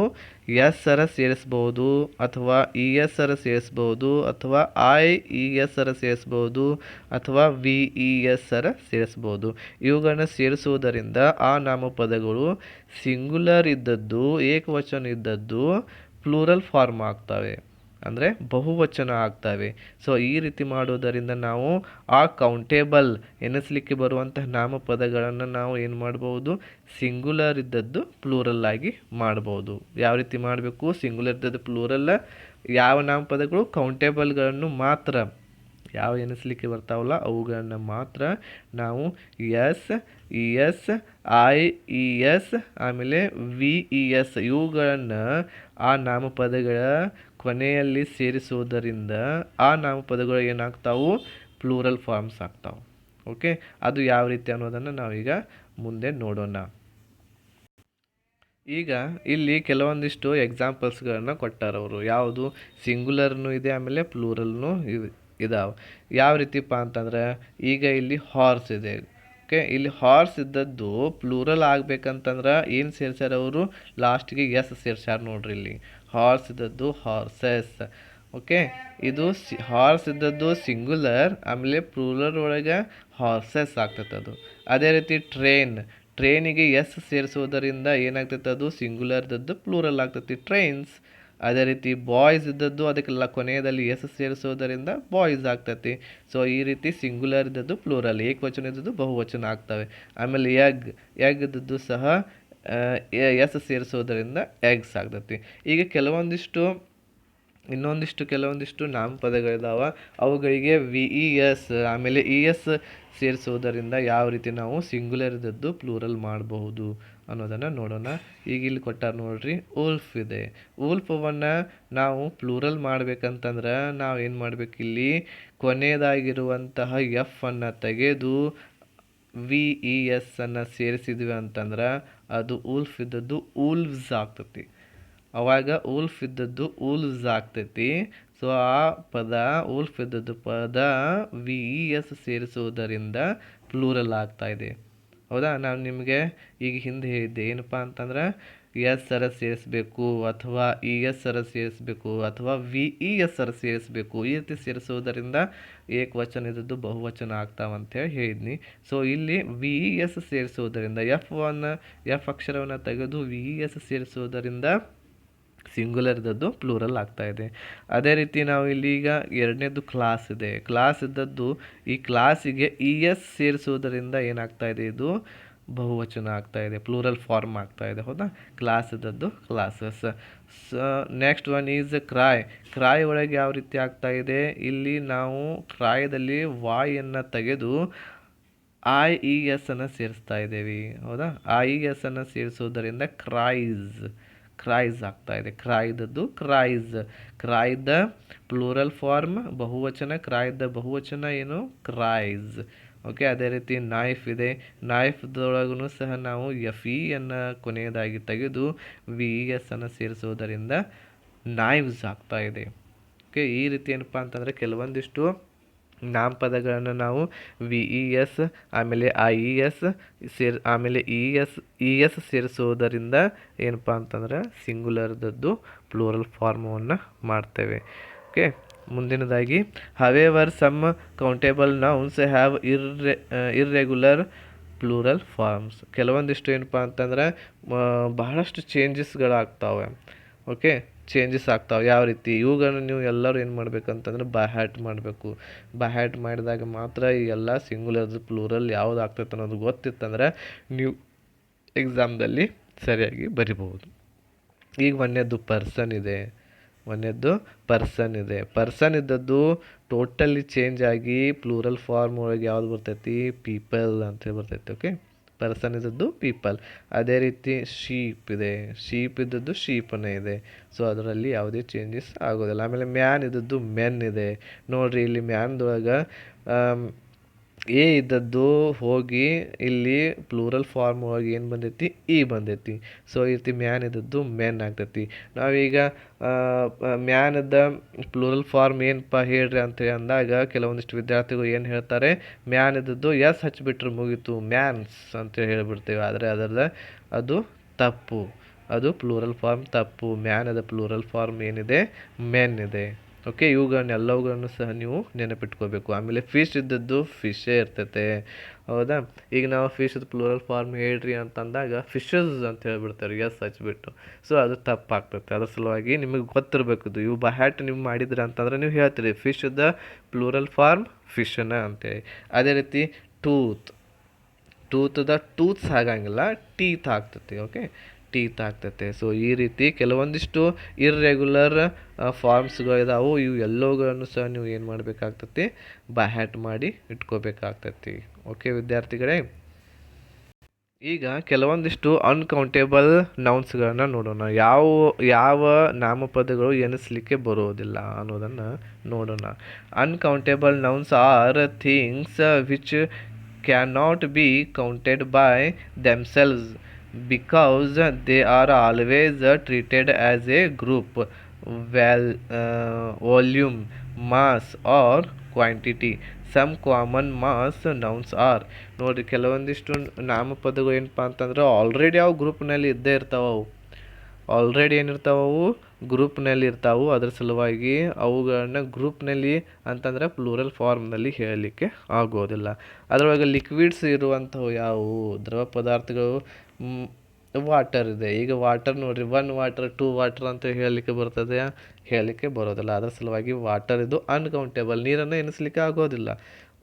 ಎಸ್ ಅರ ಸೇರಿಸ್ಬೋದು, ಅಥವಾ ಇ ಎಸ್ ಅರ ಸೇರಿಸ್ಬೋದು, ಅಥವಾ ಐ ಇ ಎಸ್ ಅರ ಸೇರಿಸ್ಬೋದು, ಅಥವಾ ವಿ ಇ ಎಸ್ ಅರ ಸೇರಿಸ್ಬೋದು. ಇವುಗಳನ್ನ ಸೇರಿಸುವುದರಿಂದ ಆ ನಾಮಪದಗಳು ಸಿಂಗುಲರ್ ಇದ್ದದ್ದು, ಏಕವಚನ ಇದ್ದದ್ದು ಪ್ಲೂರಲ್ ಫಾರ್ಮ್ ಆಗ್ತವೆ, ಅಂದರೆ ಬಹುವಚನ ಆಗ್ತವೆ. ಸೊ ಈ ರೀತಿ ಮಾಡೋದರಿಂದ ನಾವು ಆ ಕೌಂಟೇಬಲ್ ಎನಿಸ್ಲಿಕ್ಕೆ ಬರುವಂತಹ ನಾಮಪದಗಳನ್ನು ನಾವು ಏನು ಮಾಡ್ಬೋದು? ಸಿಂಗುಲರ್ ಇದ್ದದ್ದು ಪ್ಲೂರಲ್ ಆಗಿ ಮಾಡ್ಬೋದು. ಯಾವ ರೀತಿ ಮಾಡಬೇಕು? ಸಿಂಗುಲರ್ ಇದ್ದದ್ದು ಪ್ಲೂರಲ್ ಯಾವ ನಾಮಪದಗಳು? ಕೌಂಟೇಬಲ್ಗಳನ್ನು ಮಾತ್ರ, ಯಾವ ಎನಿಸ್ಲಿಕ್ಕೆ ಬರ್ತಾವಲ್ಲ ಅವುಗಳನ್ನು ಮಾತ್ರ ನಾವು S, E S, I E S, ಆಮೇಲೆ ವಿ ಇ ಎಸ್ ಇವುಗಳನ್ನು ಆ ನಾಮಪದಗಳ ಕೊನೆಯಲ್ಲಿ ಸೇರಿಸುವುದರಿಂದ ಆ ನಾಮಪದಗಳು ಏನಾಗ್ತಾವು? ಪ್ಲೂರಲ್ ಫಾರ್ಮ್ಸ್ ಆಗ್ತಾವೆ. ಓಕೆ, ಅದು ಯಾವ ರೀತಿ ಅನ್ನೋದನ್ನು ನಾವೀಗ ಮುಂದೆ ನೋಡೋಣ. ಈಗ ಇಲ್ಲಿ ಕೆಲವೊಂದಿಷ್ಟು ಎಕ್ಸಾಂಪಲ್ಸ್ಗಳನ್ನು ಕೊಟ್ಟಾರವರು. ಯಾವುದು? ಸಿಂಗುಲರ್ನು ಇದೆ, ಆಮೇಲೆ ಪ್ಲೂರಲ್ನು ಇದಾವೆ. ಯಾವ ರೀತಿಪ್ಪ ಅಂತಂದ್ರೆ, ಈಗ ಇಲ್ಲಿ ಹಾರ್ಸ್ ಇದೆ. ಓಕೆ, ಇಲ್ಲಿ ಹಾರ್ಸ್ ಇದ್ದದ್ದು ಪ್ಲೂರಲ್ ಆಗ್ಬೇಕಂತಂದ್ರೆ ಏನು ಸೇರ್ಸ್ಯಾರ ಅವರು? ಲಾಸ್ಟಿಗೆ ಎಸ್ ಸೇರ್ಸ್ಯಾರ ನೋಡ್ರಿ. ಇಲ್ಲಿ ಹಾರ್ಸ್ ಇದ್ದದ್ದು ಹಾರ್ಸಸ್. ಓಕೆ, ಇದು ಹಾರ್ಸ್ ಇದ್ದದ್ದು ಸಿಂಗುಲರ್, ಆಮೇಲೆ ಪ್ಲೂರಲ್ ಒಳಗೆ ಹಾರ್ಸಸ್ ಆಗ್ತೈತೆ ಅದು. ಅದೇ ರೀತಿ ಟ್ರೈನಿಗೆ ಎಸ್ ಸೇರಿಸೋದರಿಂದ ಏನಾಗ್ತೈತೆ? ಅದು ಸಿಂಗುಲರ್ ಇದ್ದದ್ದು ಪ್ಲೂರಲ್ ಆಗ್ತೈತಿ, ಟ್ರೈನ್ಸ್. ಅದೇ ರೀತಿ ಬಾಯ್ಸ್ ಇದ್ದದ್ದು ಅದಕ್ಕೆಲ್ಲ ಕೊನೆಯದಲ್ಲಿ ಎಸ್ ಸೇರಿಸೋದರಿಂದ ಬಾಯ್ಸ್ ಆಗ್ತೈತಿ. ಸೊ ಈ ರೀತಿ ಸಿಂಗುಲರ್ ಇದ್ದದ್ದು ಪ್ಲೂರಲ್, ಏಕವಚನ ಇದ್ದದ್ದು ಬಹುವಚನ ಆಗ್ತವೆ. ಆಮೇಲೆ ಎಗ್ ಇದ್ದದ್ದು ಸಹ ಎಸ್ ಸೇರಿಸೋದರಿಂದ ಎಗ್ಸ್ ಆಗ್ತೈತಿ. ಈಗ ಕೆಲವೊಂದಿಷ್ಟು ನಾಮಪದಗಳಿದಾವೆ. ಅವುಗಳಿಗೆ ವಿ ಇ ಎಸ್ ಆಮೇಲೆ ಇ ಎಸ್ ಸೇರಿಸೋದರಿಂದ ಯಾವ ರೀತಿ ನಾವು ಸಿಂಗುಲರ್ ಇದ್ದದ್ದು ಪ್ಲೂರಲ್ ಮಾಡಬಹುದು ಅನ್ನೋದನ್ನು ನೋಡೋಣ. ಈಗ ಇಲ್ಲಿ ಕೊಟ್ಟಾರ ನೋಡ್ರಿ, ಉಲ್ಫ್ ಇದೆ. ಉಲ್ಫವನ್ನು ನಾವು ಪ್ಲೂರಲ್ ಮಾಡ್ಬೇಕಂತಂದ್ರೆ ನಾವು ಏನು ಮಾಡ್ಬೇಕು? ಇಲ್ಲಿ ಕೊನೆಯದಾಗಿರುವಂತಹ ಎಫ್ ಅನ್ನು ತೆಗೆದು ವಿ ಇ ಎಸ್ ಅನ್ನು ಸೇರಿಸಿದ್ವಿ ಅಂತಂದ್ರೆ ಅದು ಉಲ್ಫ್ ಇದ್ದದ್ದು ಉಲ್ವ್ಸ್ ಆಗ್ತೈತಿ. ಅವಾಗ ಉಲ್ಫ್ ಇದ್ದದ್ದು ಉಲ್ವ್ಸ್ ಆಗ್ತೈತಿ. ಸೊ ಆ ಪದ, ಉಲ್ಫ್ ಇದ್ದದ್ದು ಪದ ವಿ ಇ ಎಸ್ ಸೇರಿಸುವುದರಿಂದ ಪ್ಲೂರಲ್ ಆಗ್ತಾ ಇದೆ. ಹೌದಾ? ನಾನು ನಿಮಗೆ ಈಗ ಹಿಂದೆ ಹೇಳಿದ್ದೆ ಏನಪ್ಪ ಅಂತಂದ್ರೆ, ಎಸ್ ಅರ ಸೇರಿಸ್ಬೇಕು, ಅಥವಾ ಇ ಎಸ್ ಅರ ಸೇರಿಸ್ಬೇಕು, ಅಥವಾ ವಿ ಇ ಎಸ್ ಅರ ಸೇರಿಸ್ಬೇಕು. ಈ ರೀತಿ ಸೇರಿಸೋದರಿಂದ ಏಕವಚನ ಇದ್ದದ್ದು ಬಹುವಚನ ಆಗ್ತಾವಂತೇಳಿ ಹೇಳಿದ್ನಿ. ಸೊ ಇಲ್ಲಿ ವಿ ಇ ಎಸ್ ಸೇರಿಸೋದರಿಂದ ಎಫ್ ಅಕ್ಷರವನ್ನು ತೆಗೆದು ವಿ ಇ ಎಸ್ ಸೇರಿಸೋದರಿಂದ ಸಿಂಗುಲರ್ ಇದ್ದದ್ದು ಪ್ಲೂರಲ್ ಆಗ್ತಾ ಇದೆ. ಅದೇ ರೀತಿ ನಾವು ಇಲ್ಲಿ ಈಗ ಎರಡನೇದು ಕ್ಲಾಸ್ ಇದೆ. ಕ್ಲಾಸ್ ಇದ್ದದ್ದು ಈ ಕ್ಲಾಸಿಗೆ ಇ ಎಸ್ ಸೇರಿಸೋದರಿಂದ ಏನಾಗ್ತಾ ಇದೆ? ಇದು ಬಹುವಚನ ಆಗ್ತಾ ಇದೆ, ಪ್ಲೂರಲ್ ಫಾರ್ಮ್ ಆಗ್ತಾ ಇದೆ. ಹೌದಾ? ಕ್ಲಾಸ್ ಇದ್ದದ್ದು classes. Next one is cry. Cry ಒಳಗೆ ಯಾವ ರೀತಿ ಆಗ್ತಾ ಇದೆ, ಇಲ್ಲಿ ನಾವು ಕ್ರಾಯದಲ್ಲಿ ವಾಯನ್ನು ತೆಗೆದು IES ಅನ್ನು ಸೇರಿಸ್ತಾ ಇದ್ದೇವೆ. ಹೌದಾ? IES ಅನ್ನು ಸೇರಿಸೋದರಿಂದ ಕ್ರೈಸ್ ಆಗ್ತಾ ಇದೆ. ಕ್ರಾಯ್ದದ್ದು ಕ್ರೈಸ್. ಕ್ರಾಯ್ದ ಪ್ಲೂರಲ್ ಫಾರ್ಮ್ ಬಹುವಚನ, ಕ್ರಾಯ್ದ ಬಹುವಚನ ಏನು? ಕ್ರೈಸ್. ಓಕೆ, ಅದೇ ರೀತಿ ನೈಫ್ ಇದೆ. ನೈಫ್ದೊಳಗೂ ಸಹ ನಾವು FE ಅನ್ನು ಕೊನೆಯದಾಗಿ ತೆಗೆದು VES ಅನ್ನು ಸೇರಿಸೋದರಿಂದ ನೈವ್ಸ್ ಆಗ್ತಾ ಇದೆ. ಓಕೆ, ಈ ರೀತಿ ಏನಪ್ಪ ಅಂತಂದರೆ ಕೆಲವೊಂದಿಷ್ಟು ನಾಮಪದಗಳನ್ನು ನಾವು VES ಆಮೇಲೆ IES ಆಮೇಲೆ ES ಸೇರಿಸೋದರಿಂದ ಏನಪ್ಪ ಅಂತಂದ್ರೆ ಸಿಂಗುಲರ್ದದ್ದು ಪ್ಲೂರಲ್ ಫಾರ್ಮವನ್ನು ಮಾಡ್ತೇವೆ. ಓಕೆ, ಮುಂದಿನದಾಗಿ however some countable nouns have irregular plural forms. ಕೆಲವೊಂದಿಷ್ಟು ಏನಪ್ಪ ಅಂತಂದ್ರೆ ಬಹಳಷ್ಟು ಚೇಂಜಸ್ಗಳಾಗ್ತಾವೆ. ಓಕೆ, ಚೇಂಜಸ್ ಆಗ್ತಾವೆ. ಯಾವ ರೀತಿ? ಇವುಗಳನ್ನು ನೀವು ಎಲ್ಲರೂ ಏನು ಮಾಡಬೇಕಂತಂದ್ರೆ ಹ್ಯಾಟ್ ಮಾಡಬೇಕು. ಹ್ಯಾಟ್ ಮಾಡಿದಾಗ ಮಾತ್ರ ಈ ಎಲ್ಲ ಸಿಂಗುಲರ್ದು ಪ್ಲೂರಲ್ ಯಾವುದು ಆಗ್ತೈತೆ ಅನ್ನೋದು ಗೊತ್ತಿತ್ತಂದ್ರೆ ನೀವು ಎಕ್ಸಾಮ್ದಲ್ಲಿ ಸರಿಯಾಗಿ ಬರಿಬಹುದು. ಈಗ ಒಂದನೇದು ಪರ್ಸನ್ ಇದೆ. ಪರ್ಸನ್ ಇದ್ದದ್ದು ಟೋಟಲಿ ಚೇಂಜ್ ಆಗಿ ಪ್ಲೂರಲ್ ಫಾರ್ಮ್ ಒಳಗೆ ಯಾವ್ದು ಬರ್ತೈತಿ? ಪೀಪಲ್ ಅಂತ ಬರ್ತೈತಿ. ಓಕೆ, ಪರ್ಸನ್ ಇದ್ದದ್ದು ಪೀಪಲ್. ಅದೇ ರೀತಿ ಶೀಪ್ ಇದ್ದದ್ದು ಶೀಪನೇ ಇದೆ. ಸೊ ಅದರಲ್ಲಿ ಯಾವುದೇ ಚೇಂಜಸ್ ಆಗೋದಿಲ್ಲ. ಆಮೇಲೆ ಮ್ಯಾನ್ ಇದ್ದದ್ದು ಮೆನ್ ಇದೆ. ನೋಡ್ರಿ, ಇಲ್ಲಿ ಮ್ಯಾನ್ದೊಳಗೆ ಇದ್ದದ್ದು ಹೋಗಿ ಇಲ್ಲಿ ಪ್ಲೂರಲ್ ಫಾರ್ಮ್ ಒಳಗೆ ಏನು ಬಂದೈತಿ? ಬಂದೈತಿ. ಸೊ ಈ ರೀತಿ ಮ್ಯಾನ್ ಇದ್ದದ್ದು ಮೆನ್ ಆಗ್ತೈತಿ. ನಾವೀಗ ಮ್ಯಾನದ ಪ್ಲೂರಲ್ ಫಾರ್ಮ್ ಏನಪ್ಪ ಹೇಳ್ರಿ ಅಂತೇಳಿ ಅಂದಾಗ ಕೆಲವೊಂದಿಷ್ಟು ವಿದ್ಯಾರ್ಥಿಗಳು ಏನು ಹೇಳ್ತಾರೆ? ಮ್ಯಾನ್ ಇದ್ದದ್ದು ಹಚ್ಚಿಬಿಟ್ರೆ ಮುಗೀತು, ಮ್ಯಾನ್ಸ್ ಅಂತೇಳಿ ಹೇಳ್ಬಿಡ್ತೇವೆ. ಆದರೆ ಅದು ತಪ್ಪು. ಅದು ಪ್ಲೂರಲ್ ಫಾರ್ಮ್ ತಪ್ಪು. ಮ್ಯಾನದ ಪ್ಲೂರಲ್ ಫಾರ್ಮ್ ಏನಿದೆ? ಮೆನ್ ಇದೆ. ಓಕೆ, ಇವುಗಳನ್ನೆಲ್ಲವುಗಳನ್ನು ಸಹ ನೀವು ನೆನಪಿಟ್ಕೋಬೇಕು. ಆಮೇಲೆ ಫಿಶ್ ಇದ್ದದ್ದು ಫಿಶೇ ಇರ್ತೈತೆ. ಹೌದಾ? ಈಗ ನಾವು ಫಿಶ್ದು ಪ್ಲೂರಲ್ ಫಾರ್ಮ್ ಹೇಳ್ರಿ ಅಂತಂದಾಗ ಫಿಶಸ್ ಅಂತ ಹೇಳ್ಬಿಡ್ತಾರೆ ಹಚ್ಬಿಟ್ಟು. ಸೊ ಅದು ತಪ್ಪಾಗ್ತೈತೆ. ಅದ್ರ ಸಲುವಾಗಿ ನಿಮಗೆ ಗೊತ್ತಿರಬೇಕು. ಇವು ಹ್ಯಾಟ್ ನೀವು ಮಾಡಿದ್ರಿ ಅಂತಂದ್ರೆ ನೀವು ಹೇಳ್ತೀರಿ ಫಿಶ್ದ ಪ್ಲೂರಲ್ ಫಾರ್ಮ್ ಫಿಶನ ಅಂತೇಳಿ. ಅದೇ ರೀತಿ ಟೂತ್ಸ್ ಆಗಂಗಿಲ್ಲ, ಟೀತ್ ಆಗ್ತೈತಿ. ಓಕೆ, ಟೀತ್ ಆಗ್ತೈತೆ. ಸೊ ಈ ರೀತಿ ಕೆಲವೊಂದಿಷ್ಟು ಇರ್ರೆಗ್ಯುಲರ್ ಫಾರ್ಮ್ಸ್ಗಳಿದಾವೆ. ಇವು ಎಲ್ಲವುಗಳನ್ನು ಸಹ ನೀವು ಏನು ಮಾಡಬೇಕಾಗ್ತೈತಿ? ಹ್ಯಾಟ್ ಮಾಡಿ ಇಟ್ಕೋಬೇಕಾಗ್ತೈತಿ. ಓಕೆ ವಿದ್ಯಾರ್ಥಿಗಳೇ, ಈಗ ಕೆಲವೊಂದಿಷ್ಟು ಅನ್ಕೌಂಟೇಬಲ್ ನೌನ್ಸ್ಗಳನ್ನು ನೋಡೋಣ. ಯಾವ ನಾಮಪದಗಳು ಎನಿಸ್ಲಿಕ್ಕೆ ಬರೋದಿಲ್ಲ ಅನ್ನೋದನ್ನು ನೋಡೋಣ. Uncountable nouns are things which cannot be counted by themselves because they are always treated as a group, volume, mass or quantity. Some common mass nouns are. ನೋಡಿರಿ, ಕೆಲವೊಂದಿಷ್ಟು ನಾಮಪದಗಳು ಏನಪ್ಪ ಅಂತಂದ್ರೆ ಆಲ್ರೆಡಿ ಅವು ಗ್ರೂಪ್ನಲ್ಲಿ ಇದ್ದೇ ಇರ್ತಾವೆ. ಅವು ಗ್ರೂಪ್ನಲ್ಲಿ ಇರ್ತಾವೆ. ಅದ್ರ ಸಲುವಾಗಿ ಅವುಗಳನ್ನ ಗ್ರೂಪ್ನಲ್ಲಿ ಅಂತಂದ್ರೆ ಪ್ಲೂರಲ್ ಫಾರ್ಮ್ನಲ್ಲಿ ಹೇಳಲಿಕ್ಕೆ ಆಗೋದಿಲ್ಲ. ಅದರೊಳಗೆ ಲಿಕ್ವಿಡ್ಸ್ ಇರುವಂಥವು ಯಾವುವು? ದ್ರವ ಪದಾರ್ಥಗಳು. ವಾಟರ್ ಇದೆ. ಈಗ ವಾಟರ್ ನೋಡಿರಿ, 1 ವಾಟರ್ 2 ವಾಟರ್ ಅಂತ ಹೇಳಲಿಕ್ಕೆ ಬರೋದಿಲ್ಲ. ಅದರ ಸಲುವಾಗಿ ವಾಟರ್ ಇದು ಅನ್ಕೌಂಟೇಬಲ್, ನೀರನ್ನು ಎನಿಸ್ಲಿಕ್ಕೆ ಆಗೋದಿಲ್ಲ.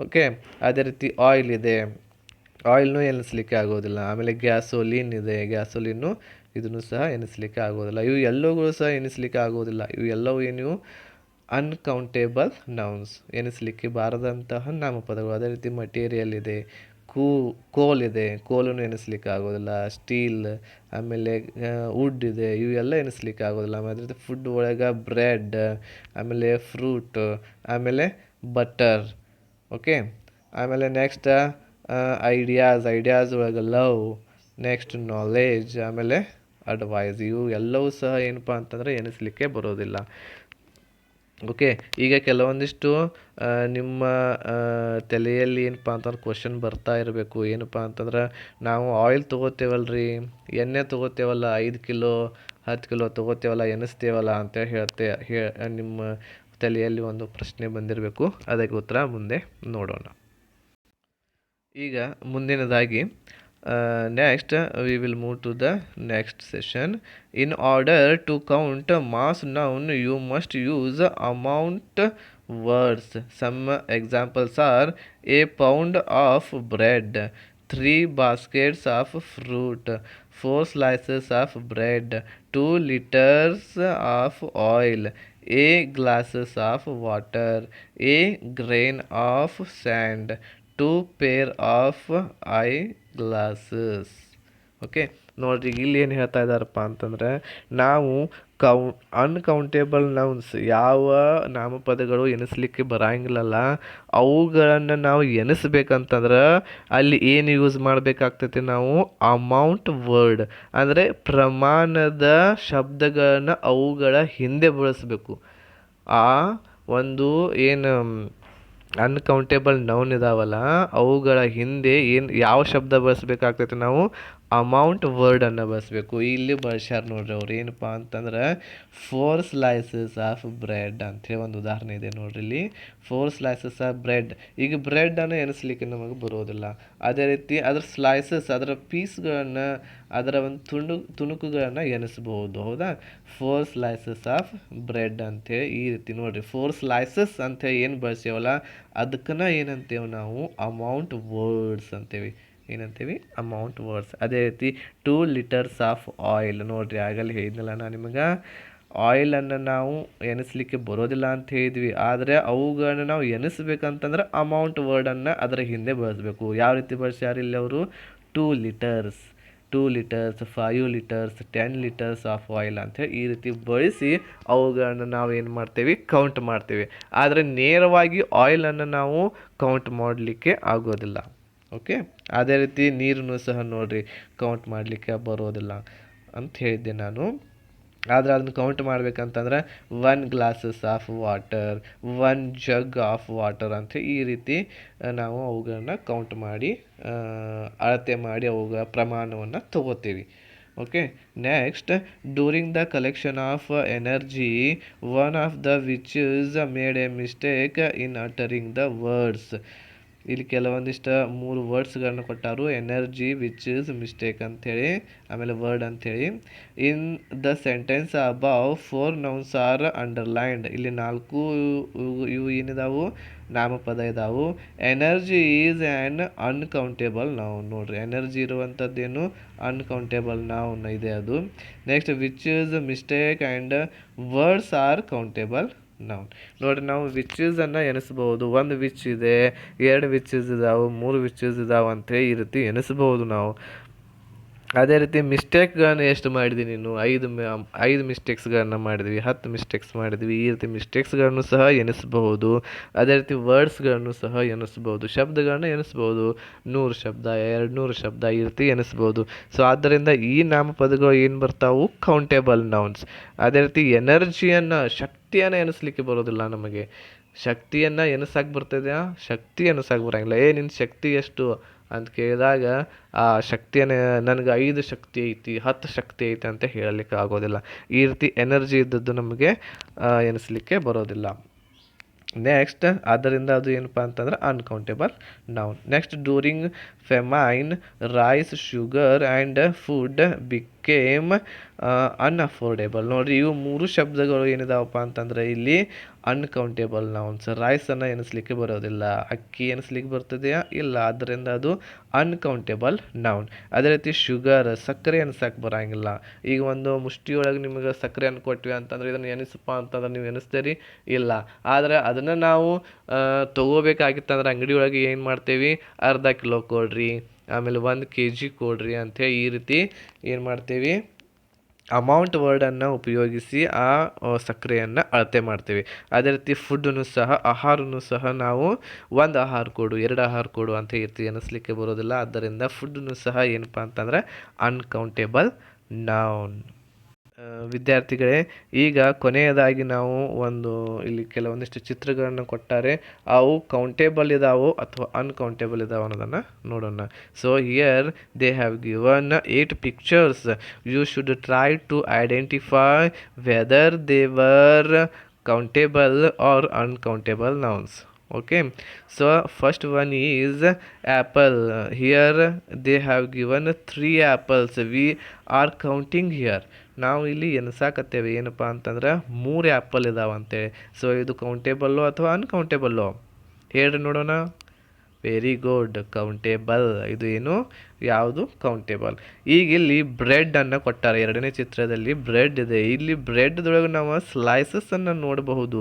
ಓಕೆ, ಅದೇ ರೀತಿ ಆಯಿಲ್ ಇದೆ, ಆಯಿಲ್ನು ಎನಿಸ್ಲಿಕ್ಕೆ ಆಗೋದಿಲ್ಲ. ಆಮೇಲೆ ಗ್ಯಾಸೋಲಿನ್ ಇದೆ, ಗ್ಯಾಸೋಲಿನ್ನು ಇದನ್ನು ಸಹ ಎನಿಸ್ಲಿಕ್ಕೆ ಆಗೋದಿಲ್ಲ. ಇವು ಎಲ್ಲವುಗಳು ಸಹ ಎನಿಸ್ಲಿಕ್ಕೆ ಆಗೋದಿಲ್ಲ. ಇವು ಎಲ್ಲವೂ ಏನು? ಅನ್ಕೌಂಟೇಬಲ್ ನೌನ್ಸ್, ಎನಿಸ್ಲಿಕ್ಕೆ ಬಾರದಂತಹ ನಾಮಪದಗಳು. ಅದೇ ರೀತಿ ಮಟೀರಿಯಲ್ ಇದೆ, ಕೋಲ್ ಇದೆ, ಕೋಲನ್ನು ಎನಿಸ್ಲಿಕ್ಕೆ ಆಗೋದಿಲ್ಲ. ಸ್ಟೀಲ್, ಆಮೇಲೆ ವುಡ್ ಇದೆ, ಇವೆಲ್ಲ ಎನಿಸ್ಲಿಕ್ಕೆ ಆಗೋದಿಲ್ಲ. ಅದೇ ರೀತಿ ಫುಡ್ ಒಳಗೆ ಬ್ರೆಡ್, ಆಮೇಲೆ ಫ್ರೂಟ್, ಆಮೇಲೆ ಬಟರ್. ಓಕೆ, ಆಮೇಲೆ ನೆಕ್ಸ್ಟ್ ಐಡಿಯಾಸ್ ಒಳಗೆ ಲವ್, ನೆಕ್ಸ್ಟ್ ನಾಲೆಜ್, ಆಮೇಲೆ ಅಡ್ವೈಸ್. ಇವು ಎಲ್ಲವೂ ಸಹ ಏನಪ್ಪ ಅಂತಂದರೆ ಎನಿಸ್ಲಿಕ್ಕೆ ಬರೋದಿಲ್ಲ. ಓಕೆ, ಈಗ ಕೆಲವೊಂದಿಷ್ಟು ನಿಮ್ಮ ತಲೆಯಲ್ಲಿ ಏನಪ್ಪ ಅಂತಂದ್ರೆ ಕ್ವಶನ್ ಬರ್ತಾ ಇರಬೇಕು. ಏನಪ್ಪ ಅಂತಂದ್ರೆ ನಾವು ಆಯಿಲ್ ತೊಗೋತೇವಲ್ರಿ, ಎಣ್ಣೆ ತೊಗೋತೇವಲ್ಲ, 5 ಕಿಲೋ 10 ಕಿಲೋ ತೊಗೋತೇವಲ್ಲ, ಎನಿಸ್ತೇವಲ್ಲ ಅಂತೇಳಿ ನಿಮ್ಮ ತಲೆಯಲ್ಲಿ ಒಂದು ಪ್ರಶ್ನೆ ಬಂದಿರಬೇಕು. ಅದಕ್ಕೆ ಉತ್ತರ ಮುಂದೆ ನೋಡೋಣ. ಈಗ ಮುಂದಿನದಾಗಿ next we will move to the next session. In order to count mass noun you must use amount words. Some examples are a pound of bread, 3 baskets of fruit, 4 slices of bread, 2 liters of oil, a glasses of water, a grain of sand, 2 pair of eye glasses. Okay ನೋಡ್ರಿ ಇಲ್ಲಿ ಏನು ಹೇಳ್ತಾ ಇದ್ದಾರಪ್ಪ ಅಂತಂದರೆ ನಾವು ಅನ್ಕೌಂಟೇಬಲ್ ನೌನ್ಸ್ ಯಾವ ನಾಮಪದಗಳು ಎನಿಸ್ಲಿಕ್ಕೆ ಬರಂಗಿಲ್ಲಲ್ಲ ಅವುಗಳನ್ನು ನಾವು ಎನಿಸ್ಬೇಕಂತಂದ್ರೆ ಅಲ್ಲಿ ಏನು ಯೂಸ್ ಮಾಡಬೇಕಾಗ್ತೈತಿ ನಾವು ಅಮೌಂಟ್ ವರ್ಡ್ ಅಂದರೆ ಪ್ರಮಾಣದ ಶಬ್ದಗಳನ್ನು ಅವುಗಳ ಹಿಂದೆ ಬಳಸಬೇಕು. ಆ ಒಂದು ಏನು ಅನ್ಕೌಂಟೇಬಲ್ ನೌನ್ ಇದಾವಲ್ಲ ಅವುಗಳ ಹಿಂದೆ ಯಾವ ಶಬ್ದ ಬಳಸಬೇಕಾಗ್ತೈತೆ ನಾವು ಅಮೌಂಟ್ ವರ್ಡನ್ನು ಬಳಸಬೇಕು. ಇಲ್ಲಿ ಬಳಸ್ಯಾರ ನೋಡ್ರಿ ಅವ್ರು ಏನಪ್ಪ ಅಂತಂದ್ರೆ 4 ಸ್ಲೈಸಸ್ ಆಫ್ ಬ್ರೆಡ್ ಅಂಥೇಳಿ ಒಂದು ಉದಾಹರಣೆ ಇದೆ ನೋಡ್ರಿ ಇಲ್ಲಿ. 4 ಸ್ಲೈಸಸ್ ಆಫ್ ಬ್ರೆಡ್. ಈಗ ಬ್ರೆಡ್ಡನ್ನು ಎನಿಸ್ಲಿಕ್ಕೆ ನಮಗೆ ಬರೋದಿಲ್ಲ. ಅದೇ ರೀತಿ ಅದರ ಸ್ಲೈಸಸ್ ಅದರ ಪೀಸ್ಗಳನ್ನು ಅದರ ಒಂದು ತುಣುಕುಗಳನ್ನು ಎನಿಸ್ಬೋದು. ಹೌದಾ? 4 ಸ್ಲೈಸಸ್ ಆಫ್ ಬ್ರೆಡ್ ಅಂಥೇಳಿ ಈ ರೀತಿ ನೋಡ್ರಿ 4 ಸ್ಲೈಸಸ್ ಅಂಥೇಳಿ ಏನು ಬಳಸ್ತೀವಲ್ಲ ಅದಕ್ಕನ್ನ ಏನಂತೇವೆ ನಾವು ಅಮೌಂಟ್ ವರ್ಡ್ಸ್ ಅಂತೇವಿ. ಏನಂತೀವಿ? Amount words. ಅದೇ ರೀತಿ 2 ಲೀಟರ್ಸ್ ಆಫ್ ಆಯಿಲ್ ನೋಡ್ರಿ ಆಗಲ್ಲಿ ಹೇಳಿದ್ನಲ್ಲ ನಾನು ನಿಮಗೆ ಆಯಿಲನ್ನು ನಾವು ಎನಿಸ್ಲಿಕ್ಕೆ ಬರೋದಿಲ್ಲ ಅಂತ ಹೇಳಿದ್ವಿ. ಆದರೆ ಅವುಗಳನ್ನ ನಾವು ಎನಿಸ್ಬೇಕಂತಂದ್ರೆ ಅಮೌಂಟ್ ವರ್ಡನ್ನು ಅದರ ಹಿಂದೆ ಬಳಸಬೇಕು. ಯಾವ ರೀತಿ ಬಳಸ್ಯಾರ ಇಲ್ಲಿ ಅವರು 2 litres 5 litres 10 litres of oil ಅಂಥೇಳಿ ಈ ರೀತಿ ಬಳಸಿ ಅವುಗಳನ್ನು ನಾವು ಏನು ಮಾಡ್ತೇವೆ ಕೌಂಟ್ ಮಾಡ್ತೇವೆ. ಆದರೆ ನೇರವಾಗಿ ಆಯಿಲನ್ನು ನಾವು ಕೌಂಟ್ ಮಾಡಲಿಕ್ಕೆ ಆಗೋದಿಲ್ಲ. ಓಕೆ ಅದೇ ರೀತಿ ನೀರನ್ನು ಸಹ ನೋಡಿರಿ ಕೌಂಟ್ ಮಾಡಲಿಕ್ಕೆ ಬರೋದಿಲ್ಲ ಅಂತ ಹೇಳಿದ್ದೆ ನಾನು. ಆದರೆ ಅದನ್ನು ಕೌಂಟ್ ಮಾಡಬೇಕಂತಂದ್ರೆ 1 glasses of water 1 jug of water ಅಂತ ಈ ರೀತಿ ನಾವು ಅವುಗಳನ್ನ ಕೌಂಟ್ ಮಾಡಿ ಅಳತೆ ಮಾಡಿ ಅವುಗಳ ಪ್ರಮಾಣವನ್ನು ತಗೋತೀವಿ. Okay next during the collection of energy one of the which is made a mistake in uttering the words. ಇಲ್ಲಿ ಕೆಲವೊಂದಿಷ್ಟು 3 ವರ್ಡ್ಸ್ಗಳನ್ನ ಕೊಟ್ಟಾರು. ಎನರ್ಜಿ ವಿಚ್ ಇಸ್ ಮಿಸ್ಟೇಕ್ ಅಂಥೇಳಿ ಆಮೇಲೆ ವರ್ಡ್ ಅಂಥೇಳಿ. In the sentence above 4 nouns are underlined. ಇಲ್ಲಿ 4 ಇವು ಏನಿದಾವು ನಾಮಪದ ಇದಾವು. Energy is an uncountable noun. ನೋಡ್ರಿ ಎನರ್ಜಿ ಇರುವಂಥದ್ದೇನು ಅನ್ಕೌಂಟೇಬಲ್ ನೌನ್ ಇದೆ ಅದು. Next which is mistake and words are countable noun. ನೋಡ್ರಿ ನಾವು ವಿಚಸ್ ಅನ್ನು ಎನಿಸ್ಬಹುದು. 1 ವಿಚ್ ಇದೆ, 2 ವಿಚಸ್ ಇದಾವೆ, 3 ವಿಚಸ್ ಇದಾವೆ ಅಂತೇಳಿ ಈ ರೀತಿ ಎನಿಸ್ಬಹುದು ನಾವು. ಅದೇ ರೀತಿ ಮಿಸ್ಟೇಕ್ಗಳನ್ನು ಎಷ್ಟು ಮಾಡಿದ್ವಿ ನೀನು 5 ಮಿಸ್ಟೇಕ್ಸ್ಗಳನ್ನು ಮಾಡಿದ್ವಿ, 10 ಮಿಸ್ಟೇಕ್ಸ್ ಮಾಡಿದ್ವಿ. ಈ ರೀತಿ ಮಿಸ್ಟೇಕ್ಸ್ಗಳನ್ನು ಸಹ ಎನಿಸಬಹುದು. ಅದೇ ರೀತಿ ವರ್ಡ್ಸ್ಗಳನ್ನು ಸಹ ಎನಿಸ್ಬೋದು. ಶಬ್ದಗಳನ್ನು ಎನಿಸ್ಬೋದು. 100 ಶಬ್ದ 200 ಶಬ್ದ ಈ ರೀತಿ ಎನಿಸ್ಬೋದು. ಸೊ ಆದ್ದರಿಂದ ಈ ನಾಮಪದಗಳು ಏನು ಬರ್ತಾವು ಕೌಂಟೇಬಲ್ ನೌನ್ಸ್. ಅದೇ ರೀತಿ ಎನರ್ಜಿಯನ್ನು ಶಕ್ತಿಯನ್ನು ಎನಿಸ್ಲಿಕ್ಕೆ ಬರೋದಿಲ್ಲ ನಮಗೆ. ಶಕ್ತಿಯನ್ನು ಎನಿಸಕ್ಕೆ ಬರ್ತದೆಯಾ? ಶಕ್ತಿ ಎನಿಸಕ್ಕೆ ಬರೋಂಗಿಲ್ಲ. ನಿನ್ನ ಶಕ್ತಿ ಎಷ್ಟು ಅಂತ ಕೇಳಿದಾಗ ಆ ಶಕ್ತಿಯನ್ನು ನನಗೆ 5 ಶಕ್ತಿ ಐತಿ 10 ಶಕ್ತಿ ಐತಿ ಅಂತ ಹೇಳಲಿಕ್ಕೆ ಆಗೋದಿಲ್ಲ. ಈ ರೀತಿ ಎನರ್ಜಿ ಇದ್ದದ್ದು ನಮಗೆ ಎನಿಸ್ಲಿಕ್ಕೆ ಬರೋದಿಲ್ಲ. ನೆಕ್ಸ್ಟ್ ಆದ್ದರಿಂದ ಅದು ಏನಪ್ಪ ಅಂತಂದ್ರೆ uncountable noun. Next during famine rice sugar and food became unaffordable. ನೋಡಿರಿ ಇವು 3 ಶಬ್ದಗಳು ಏನಿದಾವಪ್ಪ ಅಂತಂದರೆ ಇಲ್ಲಿ ಅನ್ಕೌಂಟೇಬಲ್ ನೌನ್ಸ್. ರೈಸನ್ನು ಎನಿಸ್ಲಿಕ್ಕೆ ಬರೋದಿಲ್ಲ. ಅಕ್ಕಿ ಎನಿಸ್ಲಿಕ್ಕೆ ಬರ್ತದೆಯಾ? ಇಲ್ಲ. ಆದ್ದರಿಂದ ಅದು ಅನ್ಕೌಂಟೇಬಲ್ ನೌನ್. ಅದೇ ರೀತಿ ಶುಗರ್ ಸಕ್ಕರೆ ಎನಿಸಕ್ಕೆ ಬರೋಂಗಿಲ್ಲ. ಈಗ ಒಂದು ಮುಷ್ಟಿಯೊಳಗೆ ನಿಮಗೆ ಸಕ್ಕರೆಯನ್ನು ಕೊಟ್ವಿ ಅಂತಂದ್ರೆ ಇದನ್ನು ಎನಿಸಪ್ಪ ಅಂತಂದ್ರೆ ನೀವು ಎನಿಸ್ತೀರಿ? ಇಲ್ಲ. ಆದರೆ ಅದನ್ನು ನಾವು ತೊಗೋಬೇಕಾಗಿತ್ತಂದ್ರೆ ಅಂಗಡಿ ಒಳಗೆ ಏನು ಮಾಡ್ತೇವೆ ಅರ್ಧ ಕಿಲೋ ಕೊಡ್ರಿ ಆಮೇಲೆ 1 kg ಕೊಡ್ರಿ ಅಂಥೇಳಿ ಈ ರೀತಿ ಏನು ಮಾಡ್ತೇವೆ ಅಮೌಂಟ್ ವರ್ಡನ್ನು ಉಪಯೋಗಿಸಿ ಆ ಸಕ್ಕರೆಯನ್ನು ಅಳತೆ ಮಾಡ್ತೀವಿ. ಅದೇ ರೀತಿ ಫುಡ್ಡನ್ನು ಸಹ ಆಹಾರವನ್ನು ಸಹ ನಾವು 1 ಆಹಾರ ಕೊಡು 2 ಆಹಾರ ಕೊಡು ಅಂತ ಇರ್ತೀವಿ ಎನಿಸ್ಲಿಕ್ಕೆ ಬರೋದಿಲ್ಲ. ಆದ್ದರಿಂದ ಫುಡ್ಡನ್ನು ಸಹ ಏನಪ್ಪ ಅಂತಂದರೆ ಅನ್ಕೌಂಟೇಬಲ್ ನೌನ್. ವಿದ್ಯಾರ್ಥಿಗಳೇ ಈಗ ಕೊನೆಯದಾಗಿ ನಾವು ಇಲ್ಲಿ ಕೆಲವೊಂದಿಷ್ಟು ಚಿತ್ರಗಳನ್ನು ಕೊಟ್ಟಾರೆ. ಅವು ಕೌಂಟೇಬಲ್ ಇದಾವೋ ಅಥವಾ ಅನ್ಕೌಂಟೇಬಲ್ ಇದಾವೋ ಅನ್ನೋದನ್ನು ನೋಡೋಣ. So here they have given 8 pictures. You should try to identify whether they were countable or uncountable nouns. Okay, so first one is apple. Here they have given 3 apples. We are counting here. ನಾವು ಇಲ್ಲಿ ಎನ್ಸಾಕತ್ತೇವೆ ಏನಪ್ಪ ಅಂತಂದ್ರೆ 3 ಆ್ಯಪಲ್ ಇದಾವೆ ಅಂತೇಳಿ. ಸೊ ಇದು ಕೌಂಟೇಬಲ್ಲು ಅಥವಾ ಅನ್ಕೌಂಟೇಬಲ್ಲು ಹೇಳ್ರಿ ನೋಡೋಣ. Very good. ಕೌಂಟೇಬಲ್ ಇದು ಏನು, ಯಾವುದು, ಕೌಂಟೇಬಲ್. ಈಗ ಇಲ್ಲಿ ಬ್ರೆಡನ್ನು ಕೊಟ್ಟಾರೆ, ಎರಡನೇ ಚಿತ್ರದಲ್ಲಿ ಬ್ರೆಡ್ ಇದೆ. ಇಲ್ಲಿ ಬ್ರೆಡ್ದೊಳಗೆ ನಾವು ಸ್ಲೈಸಸ್ಸನ್ನು ನೋಡಬಹುದು,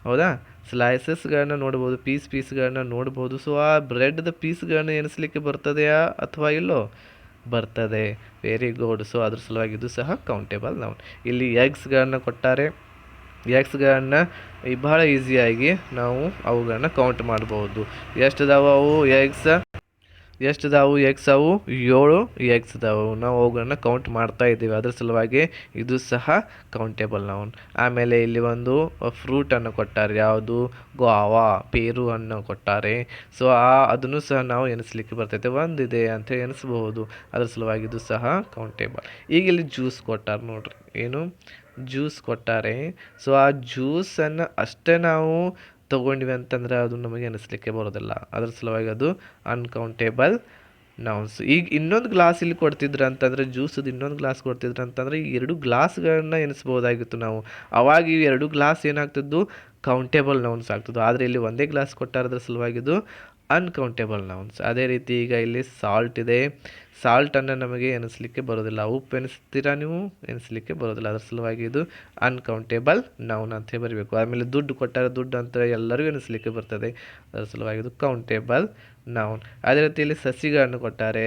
ಹೌದಾ? ಸ್ಲೈಸಸ್ಗಳನ್ನ ನೋಡ್ಬೋದು, ಪೀಸ್ಗಳನ್ನ ನೋಡ್ಬೋದು. ಸೊ ಆ ಬ್ರೆಡ್ದ ಪೀಸ್ಗಳನ್ನ ಎಣಿಸ್ಲಿಕ್ಕೆ ಬರ್ತದೆಯಾ ಅಥವಾ ಇಲ್ಲೋ? ಬರ್ತದೆ. Very good. ಸೊ ಅದ್ರ ಸಲುವಾಗಿ ಇದು ಸಹ ಕೌಂಟೇಬಲ್ ನೌನ್. ಇಲ್ಲಿ ಎಗ್ಸ್ಗಳನ್ನ ಕೊಟ್ಟಾರೆ, ಎಗ್ಸ್ಗಳನ್ನ ಬಹಳ ಈಸಿಯಾಗಿ ನಾವು ಅವುಗಳನ್ನ ಕೌಂಟ್ ಮಾಡ್ಬೋದು. ಎಷ್ಟಿದಾವೆ ಅವು ಎಗ್ಸ್? ಎಷ್ಟಿದಾವು ಎಗ್ಸ್? ಅವು 7 ಎಗ್ಸ್ ಇದಾವೆ. ನಾವು ಅವುಗಳನ್ನ ಕೌಂಟ್ ಮಾಡ್ತಾ ಇದ್ದೀವಿ, ಅದ್ರ ಸಲುವಾಗಿ ಇದು ಸಹ ಕೌಂಟೇಬಲ್ ನೌನ್. ಆಮೇಲೆ ಇಲ್ಲಿ ಒಂದು ಫ್ರೂಟನ್ನು ಕೊಟ್ಟಾರೆ, ಯಾವುದು? ಗಾವಾ, ಪೇರು ಹಣ್ಣು ಕೊಟ್ಟಾರೆ. ಸೊ ಅದನ್ನು ಸಹ ನಾವು ಎಣಿಸ್ಲಿಕ್ಕೆ ಬರ್ತೈತೆ, ಒಂದಿದೆ ಅಂತ ಎಣಿಸ್ಬಹುದು, ಅದ್ರ ಸಲುವಾಗಿ ಇದು ಸಹ ಕೌಂಟೇಬಲ್. ಈಗ ಇಲ್ಲಿ ಜ್ಯೂಸ್ ಕೊಟ್ಟಾರೆ ನೋಡ್ರಿ, ಏನು ಜ್ಯೂಸ್ ಕೊಟ್ಟಾರೆ. ಸೊ ಆ ಜ್ಯೂಸನ್ನು ಅಷ್ಟೇ ನಾವು ತೊಗೊಂಡ್ವಿ ಅಂತಂದ್ರೆ ಅದು ನಮಗೆ ಎನಿಸ್ಲಿಕ್ಕೆ ಬರೋದಿಲ್ಲ, ಅದ್ರ ಸಲುವಾಗಿ ಅದು ಅನ್ಕೌಂಟೇಬಲ್ ನೌನ್ಸ್. ಈಗ ಇನ್ನೊಂದು ಗ್ಲಾಸ್ ಇಲ್ಲಿ ಕೊಡ್ತಿದ್ರು ಅಂತಂದರೆ, ಜ್ಯೂಸದು ಇನ್ನೊಂದು ಗ್ಲಾಸ್ ಕೊಡ್ತಿದ್ರು ಅಂತಂದರೆ ಈ 2 ಗ್ಲಾಸ್ಗಳನ್ನ ಎನಿಸ್ಬೋದಾಗಿತ್ತು ನಾವು. ಅವಾಗ ಈ 2 ಗ್ಲಾಸ್ ಏನಾಗ್ತಿದ್ದು? ಕೌಂಟೇಬಲ್ ನೌನ್ಸ್ ಆಗ್ತಿದ್ದು. ಆದರೆ ಇಲ್ಲಿ ಒಂದೇ ಗ್ಲಾಸ್ ಕೊಟ್ಟಾರದ್ರ ಸಲುವಾಗಿದ್ದು ಅನ್ಕೌಂಟೇಬಲ್ ನೌನ್ಸ್. ಅದೇ ರೀತಿ ಈಗ ಇಲ್ಲಿ ಸಾಲ್ಟ್ ಇದೆ, ಸಾಲ್ಟನ್ನು ನಮಗೆ ಎನಿಸ್ಲಿಕ್ಕೆ ಬರೋದಿಲ್ಲ. ಉಪ್ಪು ಎನಿಸ್ತೀರಾ ನೀವು? ಎನಿಸ್ಲಿಕ್ಕೆ ಬರೋದಿಲ್ಲ, ಅದ್ರ ಸಲುವಾಗಿ ಇದು ಅನ್ಕೌಂಟೇಬಲ್ ನೌನ್ ಅಂತ ಬರಬೇಕು. ಆಮೇಲೆ ದುಡ್ಡು ಕೊಟ್ಟಾರೆ, ದುಡ್ಡು ಅಂತ ಎಲ್ಲರಿಗೂ ಎನಿಸ್ಲಿಕ್ಕೆ ಬರ್ತದೆ, ಅದರ ಸಲುವಾಗಿ ಇದು ಕೌಂಟೇಬಲ್ ನೌನ್. ಅದೇ ರೀತಿ ಇಲ್ಲಿ ಸಸಿಗಳನ್ನು ಕೊಟ್ಟಾರೆ,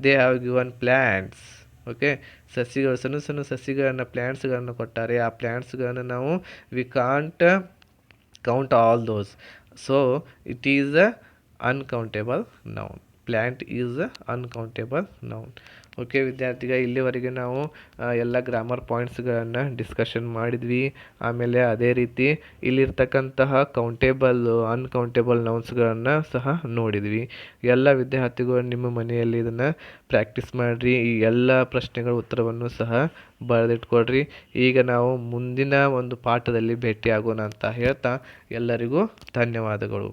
they have given plants. Okay, ಸಸಿಗಳು, ಸಣ್ಣ ಸಣ್ಣ ಸಸಿಗಳನ್ನು, ಪ್ಲ್ಯಾಂಟ್ಸ್ಗಳನ್ನು ಕೊಟ್ಟಾರೆ. ಆ ಪ್ಲ್ಯಾಂಟ್ಸ್ಗಳನ್ನು ನಾವು we can't count all those, so it is a uncountable noun. Plant is a uncountable noun. Okay ವಿದ್ಯಾರ್ಥಿಗ, ಇಲ್ಲಿವರೆಗೆ ನಾವು ಎಲ್ಲ ಗ್ರಾಮರ್ ಪಾಯಿಂಟ್ಸ್ಗಳನ್ನು ಡಿಸ್ಕಷನ್ ಮಾಡಿದ್ವಿ. ಆಮೇಲೆ ಅದೇ ರೀತಿ ಇಲ್ಲಿರ್ತಕ್ಕಂತಹ ಕೌಂಟೇಬಲ್, ಅನ್ಕೌಂಟೇಬಲ್ ನೌನ್ಸ್ಗಳನ್ನು ಸಹ ನೋಡಿದ್ವಿ. ಎಲ್ಲ ವಿದ್ಯಾರ್ಥಿಗಳು ನಿಮ್ಮ ಮನೆಯಲ್ಲಿ ಇದನ್ನು ಪ್ರಾಕ್ಟೀಸ್ ಮಾಡಿರಿ. ಈ ಎಲ್ಲ ಪ್ರಶ್ನೆಗಳ ಉತ್ತರವನ್ನು ಸಹ ಬರೆದಿಟ್ಕೊಡ್ರಿ. ಈಗ ನಾವು ಮುಂದಿನ ಒಂದು ಪಾಠದಲ್ಲಿ ಭೇಟಿಯಾಗೋಣ ಅಂತ ಹೇಳ್ತಾ ಎಲ್ಲರಿಗೂ ಧನ್ಯವಾದಗಳು.